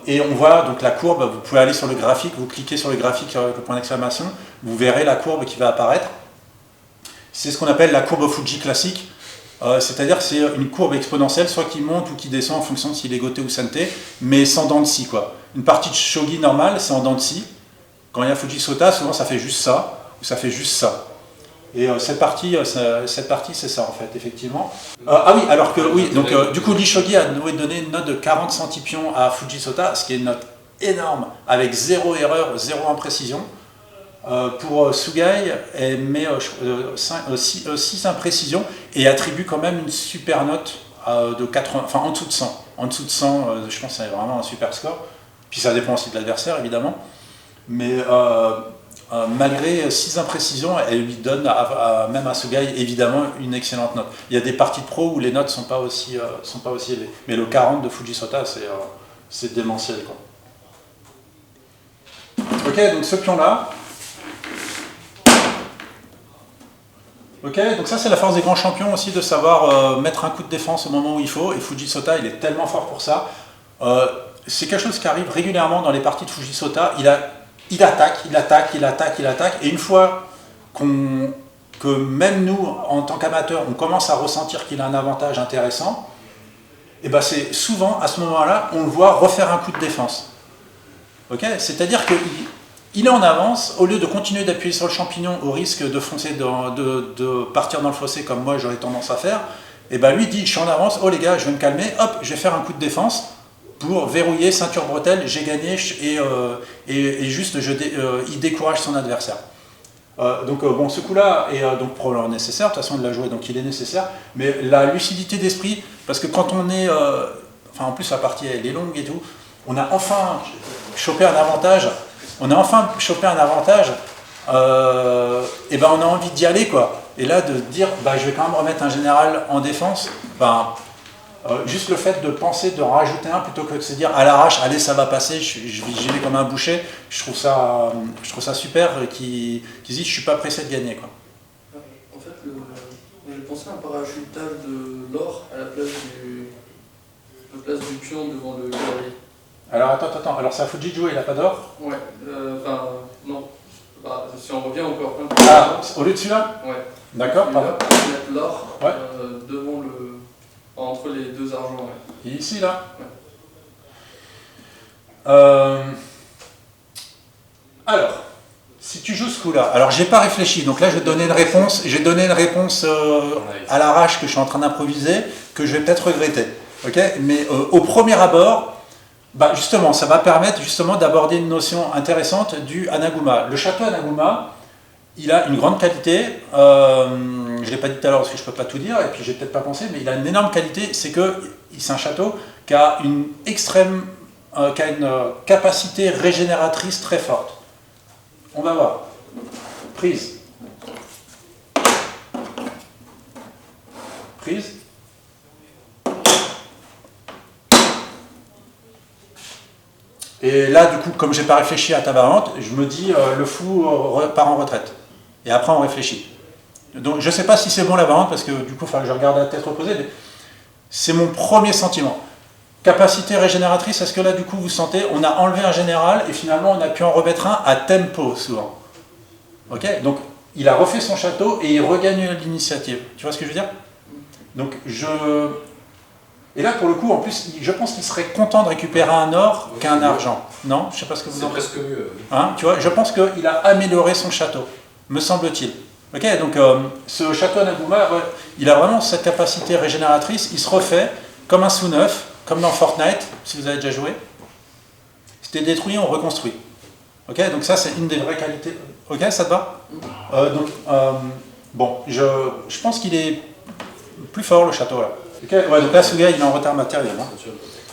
S1: Et on voit donc la courbe, vous pouvez aller sur le graphique, vous cliquez sur le graphique avec le point d'exclamation, vous verrez la courbe qui va apparaître. C'est ce qu'on appelle la courbe Fuji classique, c'est-à-dire que c'est une courbe exponentielle, soit qui monte ou qui descend en fonction de s'il est goté ou santé, mais sans dents de scie, quoi. Une partie de shogi normale, c'est en dents de scie. Quand il y a Fujisota, souvent ça fait juste ça, ou ça fait juste ça. Et cette partie, c'est ça en fait, effectivement. Ah oui, alors que oui, donc du coup l'Ishogi a donné une note de 40 centipions à Fujisota, ce qui est une note énorme, avec 0 erreur, 0 imprécision. Pour Sugai, elle met 6 imprécisions et attribue quand même une super note de 80, enfin en dessous de 100. En dessous de 100, je pense que c'est vraiment un super score. Puis ça dépend aussi de l'adversaire, évidemment. Mais malgré 6 imprécisions, elle lui donne, même à Sugai, évidemment, une excellente note. Il y a des parties de pro où les notes ne sont pas aussi élevées. Mais le 40 de Fujisota, c'est démentiel, quoi. Ok, donc ce pion-là. Ok, donc ça c'est la force des grands champions aussi, de savoir mettre un coup de défense au moment où il faut, et Fujisota il est tellement fort pour ça. C'est quelque chose qui arrive régulièrement dans les parties de Fujisota, il attaque, et une fois que même nous, en tant qu'amateurs, on commence à ressentir qu'il a un avantage intéressant, et ben c'est souvent à ce moment-là, on le voit refaire un coup de défense. Okay, c'est-à-dire qu'il est en avance, au lieu de continuer d'appuyer sur le champignon au risque de foncer, de partir dans le fossé comme moi j'aurais tendance à faire, et ben lui dit je suis en avance, oh les gars je vais me calmer, hop je vais faire un coup de défense pour verrouiller, ceinture bretelle, j'ai gagné et juste il décourage son adversaire. Donc bon, ce coup-là est donc probablement nécessaire, de toute façon il l'a joué donc il est nécessaire, mais la lucidité d'esprit, parce que quand on est, en plus la partie elle est longue et tout, on a enfin chopé un avantage, et ben on a envie d'y aller quoi. Et là de dire bah je vais quand même remettre un général en défense, juste le fait de penser de rajouter un plutôt que de se dire à l'arrache allez ça va passer, j'y vais comme un boucher, je trouve ça super qu'ils disent je suis pas pressé de gagner quoi.
S3: En fait j'ai pensé à un parachutage de l'or à la place du pion devant le cavalier.
S1: Alors attends, alors c'est à Fuji de jouer, il n'a pas d'or?
S3: Ouais, non. Si on revient encore un peu.
S1: Ah, au lieu de celui-là?
S3: Ouais.
S1: D'accord, pardon.
S3: Mettre l'or
S1: ouais.
S3: Devant entre les deux argents. Ouais.
S1: Et ici, là?
S3: Ouais.
S1: Alors, si tu joues ce coup-là, alors j'ai pas réfléchi, donc là je vais donner une réponse, à l'arrache que je suis en train d'improviser, que je vais peut-être regretter. Ok, mais au premier abord, justement, ça va permettre justement d'aborder une notion intéressante du Hanaguma. Le château Hanaguma, il a une grande qualité, je ne l'ai pas dit tout à l'heure parce que je ne peux pas tout dire, et puis j'ai peut-être pas pensé, mais il a une énorme qualité, c'est un château qui a une capacité régénératrice très forte. On va voir. Prise. Prise. Et là, du coup, comme j'ai pas réfléchi à ta variante, je me dis le fou part en retraite. Et après, on réfléchit. Donc, je sais pas si c'est bon la variante, parce que du coup, je regarde la tête reposée, mais c'est mon premier sentiment. Capacité régénératrice, est-ce que là, du coup, vous sentez, on a enlevé un général, et finalement, on a pu en remettre un à tempo, souvent. Ok? Donc, il a refait son château, et il regagne l'initiative. Tu vois ce que je veux dire? Donc, et là, pour le coup, en plus, je pense qu'il serait content de récupérer un or qu'un argent. Non? Je ne sais pas ce que vous en pensez.
S4: C'est presque mieux.
S1: Hein, tu vois, je pense qu'il a amélioré son château, me semble-t-il. Ok, donc ce château Hanaguma, il a vraiment cette capacité régénératrice, il se refait comme un sous-neuf, comme dans Fortnite, si vous avez déjà joué. C'était détruit, on reconstruit. Ok, donc ça, c'est une des vraies qualités. Ok, ça te va? Bon, je pense qu'il est plus fort, le château, là. Okay. Ouais, donc là, Sugai, il est en retard matériel. Hein.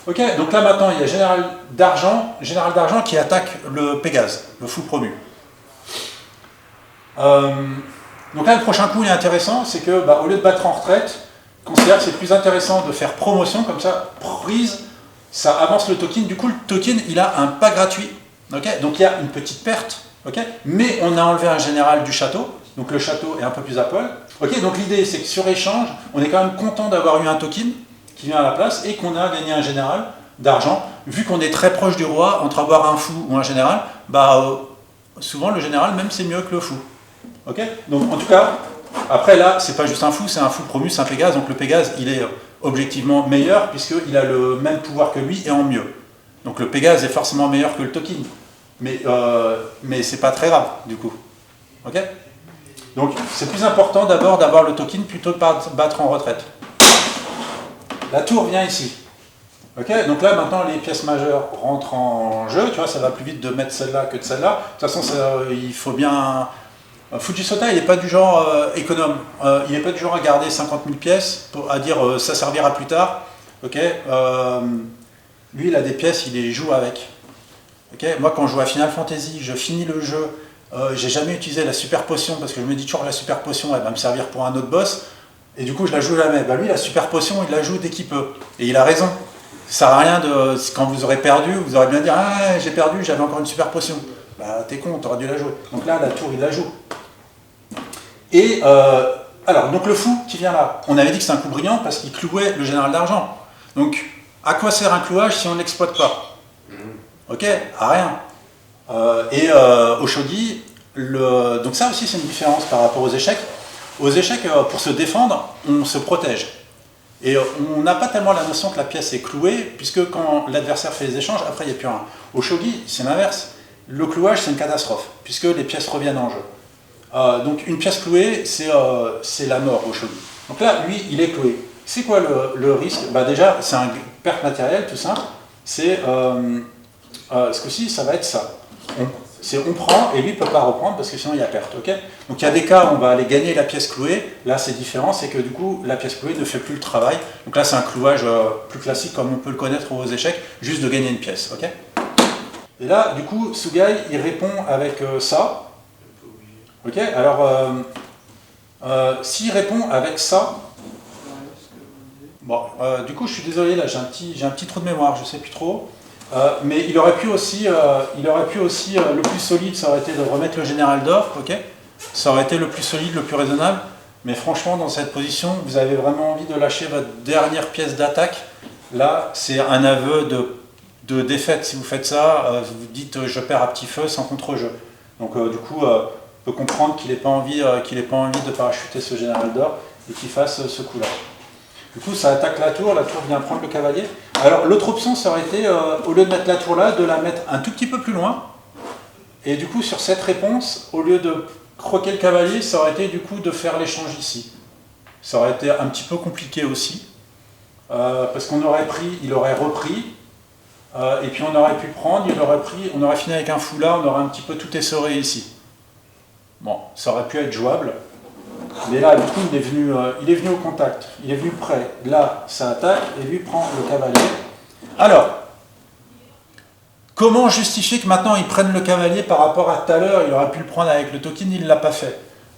S1: Ok, donc là maintenant, il y a Général d'Argent qui attaque le Pégase, le fou promu. Donc là, le prochain coup, il est intéressant, c'est que, au lieu de battre en retraite, considère que c'est plus intéressant de faire promotion, comme ça, prise, ça avance le token. Du coup, le token, il a un pas gratuit. Okay, donc il y a une petite perte, okay, mais on a enlevé un général du château, donc le château est un peu plus à poil. Ok, donc l'idée c'est que sur échange, on est quand même content d'avoir eu un token qui vient à la place et qu'on a gagné un général d'argent. Vu qu'on est très proche du roi, entre avoir un fou ou un général, souvent le général même c'est mieux que le fou. Ok, donc en tout cas, après là, c'est pas juste un fou, c'est un fou promu, c'est un Pégase, donc le Pégase il est objectivement meilleur puisqu'il a le même pouvoir que lui et en mieux. Donc le Pégase est forcément meilleur que le token, mais c'est pas très grave du coup. Ok. Donc c'est plus important d'abord d'avoir le token plutôt que de battre en retraite. La tour vient ici. Ok, donc là maintenant les pièces majeures rentrent en jeu, tu vois, ça va plus vite de mettre celle-là que de celle-là. De toute façon, il faut bien... Fujisota, il n'est pas du genre économe, il n'est pas du genre à garder 50 000 pièces, à dire ça servira plus tard. Ok, lui, il a des pièces, il les joue avec. Ok, moi, quand je joue à Final Fantasy, je finis le jeu, j'ai jamais utilisé la super potion parce que je me dis toujours la super potion, elle va me servir pour un autre boss. Et du coup, je la joue jamais. Bah, lui, la super potion, il la joue dès qu'il peut. Et il a raison. Ça sert à rien de. Quand vous aurez perdu, vous aurez bien dit ah, j'ai perdu, j'avais encore une super potion. Bah, t'es con, t'aurais dû la jouer. Donc là, la tour, il la joue. Et alors, donc le fou qui vient là, on avait dit que c'est un coup brillant parce qu'il clouait le général d'argent. Donc, à quoi sert un clouage si on ne l'exploite pas? Ok, à rien. Au shogi, donc ça aussi, c'est une différence par rapport aux échecs. Aux échecs, pour se défendre, on se protège. Et on n'a pas tellement la notion que la pièce est clouée, puisque quand l'adversaire fait les échanges, après il n'y a plus rien. Au shogi, c'est l'inverse. Le clouage, c'est une catastrophe, puisque les pièces reviennent en jeu. Donc une pièce clouée, c'est la mort au shogi. Donc là, lui, il est cloué. C'est quoi le risque? Bah déjà, c'est une perte matérielle, tout simple. C'est, ce coup-ci, ça va être ça. On prend et lui ne peut pas reprendre parce que sinon il y a perte. Okay, donc il y a des cas où on va aller gagner la pièce clouée. Là c'est différent, c'est que du coup la pièce clouée ne fait plus le travail. Donc là c'est un clouage plus classique comme on peut le connaître aux échecs, juste de gagner une pièce. Okay, et là du coup Sugai il répond avec ça. Ok, alors s'il répond avec ça, bon, du coup je suis désolé là j'ai un petit trou de mémoire, je sais plus trop. Mais il aurait pu aussi, le plus solide, ça aurait été de remettre le général d'or, ok. Ça aurait été le plus solide, le plus raisonnable. Mais franchement, dans cette position, vous avez vraiment envie de lâcher votre dernière pièce d'attaque. Là, c'est un aveu de défaite. Si vous faites ça, vous dites je perds à petit feu sans contre-jeu. Donc du coup, on peut comprendre qu'il n'ait pas envie de parachuter ce général d'or et qu'il fasse ce coup-là. Du coup, ça attaque la tour vient prendre le cavalier. Alors, l'autre option, ça aurait été, au lieu de mettre la tour là, de la mettre un tout petit peu plus loin. Et du coup, sur cette réponse, au lieu de croquer le cavalier, ça aurait été du coup de faire l'échange ici. Ça aurait été un petit peu compliqué aussi. Parce qu'on aurait pris, il aurait repris, et puis on aurait pu prendre, on aurait fini avec un fou là, on aurait un petit peu tout essoré ici. Bon, ça aurait pu être jouable. Mais là, du coup, il est venu au contact, il est venu près. Là, ça attaque, et lui prend le cavalier. Alors, comment justifier que maintenant ils prennent le cavalier par rapport à tout à l'heure? Il aurait pu le prendre avec le token, il ne l'a pas fait.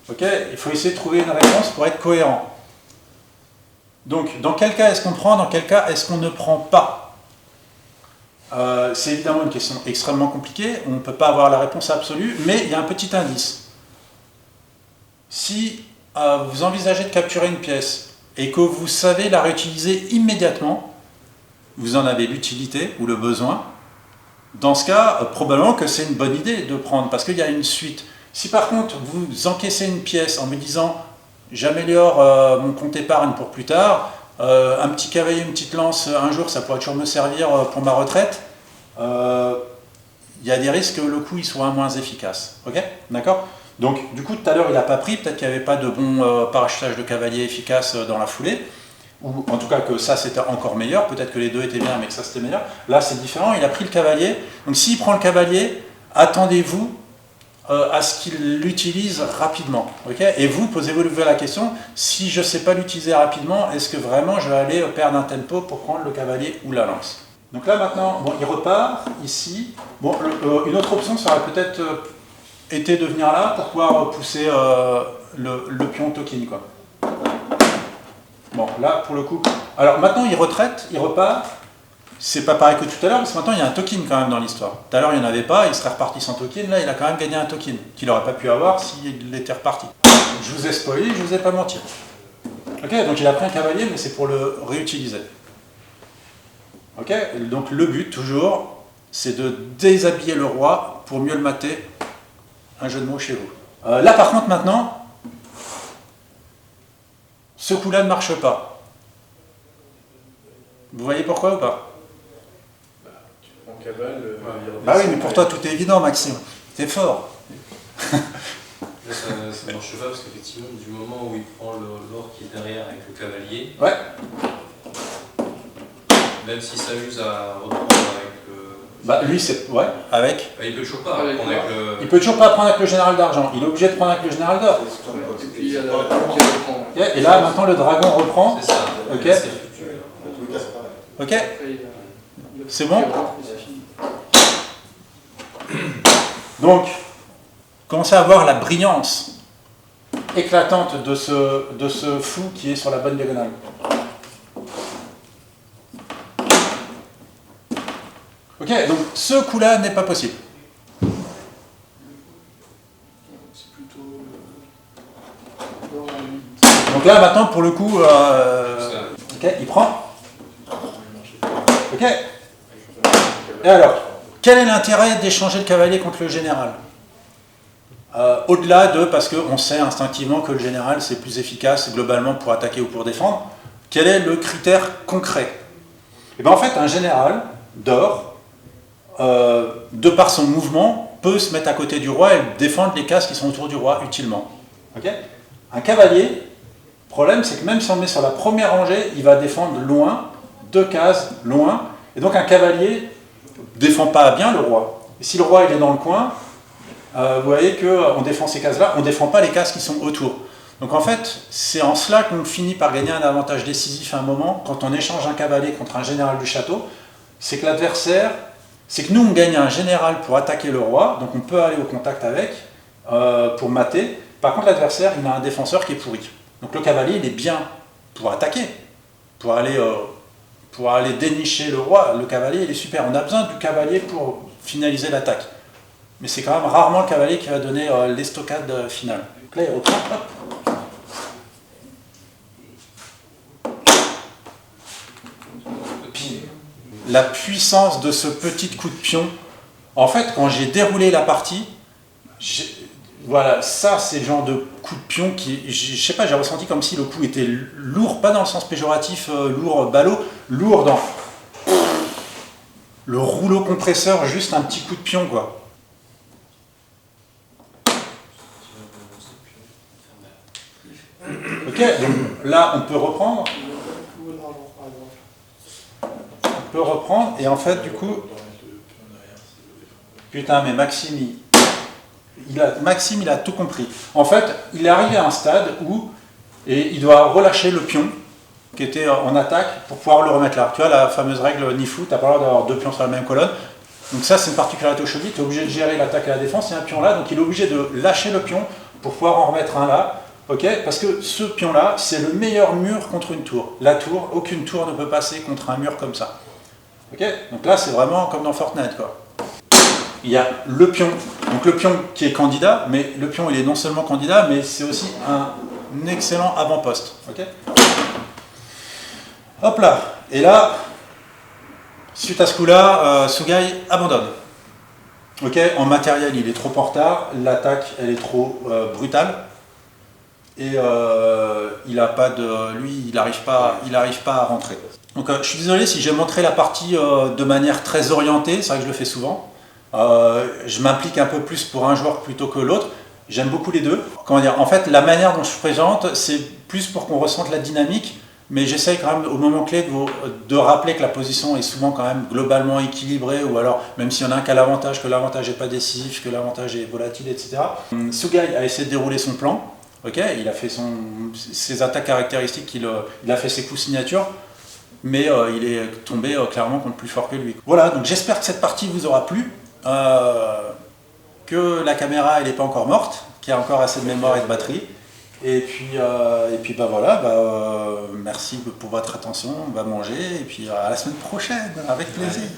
S1: Okay, il faut essayer de trouver une réponse pour être cohérent. Donc, dans quel cas est-ce qu'on prend? Dans quel cas est-ce qu'on ne prend pas? C'est évidemment une question extrêmement compliquée, on ne peut pas avoir la réponse absolue, mais il y a un petit indice. Si vous envisagez de capturer une pièce et que vous savez la réutiliser immédiatement, vous en avez l'utilité ou le besoin, dans ce cas, probablement que c'est une bonne idée de prendre, parce qu'il y a une suite. Si par contre, vous encaissez une pièce en me disant « j'améliore mon compte épargne pour plus tard, un petit cavalier, une petite lance, un jour, ça pourrait toujours me servir pour ma retraite », il y a des risques que le coup il soit moins efficace. Ok, d'accord? Donc, du coup, tout à l'heure, il n'a pas pris, peut-être qu'il n'y avait pas de bon parachutage de cavalier efficace dans la foulée, ou en tout cas que ça c'était encore meilleur, peut-être que les deux étaient bien, mais que ça c'était meilleur. Là, c'est différent, il a pris le cavalier. Donc, s'il prend le cavalier, attendez-vous à ce qu'il l'utilise rapidement. Okay, et vous, posez-vous la question, si je ne sais pas l'utiliser rapidement, est-ce que vraiment je vais aller perdre un tempo pour prendre le cavalier ou la lance? Donc là, maintenant, bon, il repart, ici. Bon, une autre option, ça aurait peut-être été de venir là pour pouvoir pousser le pion token, quoi. Bon, là, pour le coup... Alors, maintenant, il retraite, il repart. C'est pas pareil que tout à l'heure, parce que maintenant, il y a un token quand même dans l'histoire. Tout à l'heure, il n'y en avait pas, il serait reparti sans token. Là, il a quand même gagné un token, qu'il n'aurait pas pu avoir s'il était reparti. Je vous ai spoilé, je vous ai pas menti. Ok, donc il a pris un cavalier, mais c'est pour le réutiliser. Ok, donc le but, toujours, c'est de déshabiller le roi pour mieux le mater. Un jeu de mots chez vous. Là, par contre, maintenant, ce coup-là ne marche pas. Vous voyez pourquoi ou pas?
S2: Tu prends cavale,
S1: bah oui, mais pour toi, tout est évident, Maxime. T'es fort.
S4: Là, ça ne marche pas parce qu'effectivement, du moment où il prend l'or qui est derrière avec le cavalier,
S1: ouais.
S4: Même s'il s'amuse à reprendre avec le...
S1: Bah lui, c'est... Ouais, avec...
S4: Bah, il peut toujours pas prendre avec le...
S1: Il peut toujours pas prendre avec le général d'argent. Il est obligé de prendre avec le général d'or.
S3: Et puis il y a la dragon qui reprend.
S1: Okay. Et là, maintenant, le dragon reprend.
S4: C'est ça.
S1: Ok.
S4: C'est le futur.
S1: Ok,
S3: Après, il y a
S1: c'est bon?
S3: et c'est fini.
S1: Donc, commencez à voir la brillance éclatante de ce fou qui est sur la bonne diagonale. Ok, donc ce coup-là n'est pas possible.
S3: C'est plutôt dans la nuit.
S1: Donc là, maintenant, pour le coup, ok, il prend. Ok. Et alors, quel est l'intérêt d'échanger le cavalier contre le général? Au-delà de, parce qu'on sait instinctivement que le général c'est plus efficace globalement pour attaquer ou pour défendre, quel est le critère concret? Et bien en fait, un général d'or, de par son mouvement, peut se mettre à côté du roi et défendre les cases qui sont autour du roi utilement. Okay. Un cavalier, le problème c'est que même si on le met sur la première rangée, il va défendre loin, 2 cases loin, et donc un cavalier ne défend pas bien le roi. Et si le roi il est dans le coin, vous voyez qu'on défend ces cases-là, on ne défend pas les cases qui sont autour. Donc en fait, c'est en cela qu'on finit par gagner un avantage décisif à un moment, quand on échange un cavalier contre un général du château, c'est que l'adversaire, c'est que nous on gagne un général pour attaquer le roi, donc on peut aller au contact avec, pour mater. Par contre l'adversaire, il a un défenseur qui est pourri. Donc le cavalier, il est bien pour attaquer, pour aller dénicher le roi. Le cavalier, il est super. On a besoin du cavalier pour finaliser l'attaque. Mais c'est quand même rarement le cavalier qui va donner l'estocade finale. Donc là, il reprend. Hop. Puis, la puissance de ce petit coup de pion. En fait, quand j'ai déroulé la partie, voilà, ça, c'est le genre de coup de pion qui, je sais pas, j'ai ressenti comme si le coup était lourd, pas dans le sens péjoratif, lourd, ballot, lourd dans le rouleau compresseur, juste un petit coup de pion, quoi. Ok, donc là on peut reprendre. On peut reprendre et en fait du coup. Putain mais Maxime il a tout compris. En fait, il est arrivé à un stade où il doit relâcher le pion qui était en attaque pour pouvoir le remettre là. Tu vois la fameuse règle Nifu, tu n'as pas le droit d'avoir 2 pions sur la même colonne. Donc ça c'est une particularité au shogi, tu es obligé de gérer l'attaque et la défense, il y a un pion là, donc il est obligé de lâcher le pion pour pouvoir en remettre un là. Ok, parce que ce pion-là, c'est le meilleur mur contre une tour. La tour, aucune tour ne peut passer contre un mur comme ça. Ok, donc là, c'est vraiment comme dans Fortnite, quoi. Il y a le pion, donc le pion qui est candidat, mais le pion, il est non seulement candidat, mais c'est aussi un excellent avant-poste. Ok. Hop là, et là, suite à ce coup-là, Sugai abandonne. Ok, en matériel, il est trop en retard, l'attaque, elle est trop brutale. Et il n'arrive pas à rentrer. Donc je suis désolé si j'ai montré la partie de manière très orientée, c'est vrai que je le fais souvent. Je m'implique un peu plus pour un joueur plutôt que l'autre. J'aime beaucoup les deux. Comment dire, en fait, la manière dont je présente, c'est plus pour qu'on ressente la dynamique, mais j'essaye quand même au moment clé de rappeler que la position est souvent quand même globalement équilibrée, ou alors même s'il y en a un qui a l'avantage, que l'avantage n'est pas décisif, que l'avantage est volatile, etc. Sugai a essayé de dérouler son plan. Ok, il a fait ses attaques caractéristiques, il a fait ses coups signature, mais il est tombé clairement contre plus fort que lui. Voilà, donc j'espère que cette partie vous aura plu, que la caméra elle n'est pas encore morte, qu'il y a encore assez de mémoire et de batterie, et puis bah voilà, merci pour votre attention, on va manger, et puis à la semaine prochaine, avec plaisir.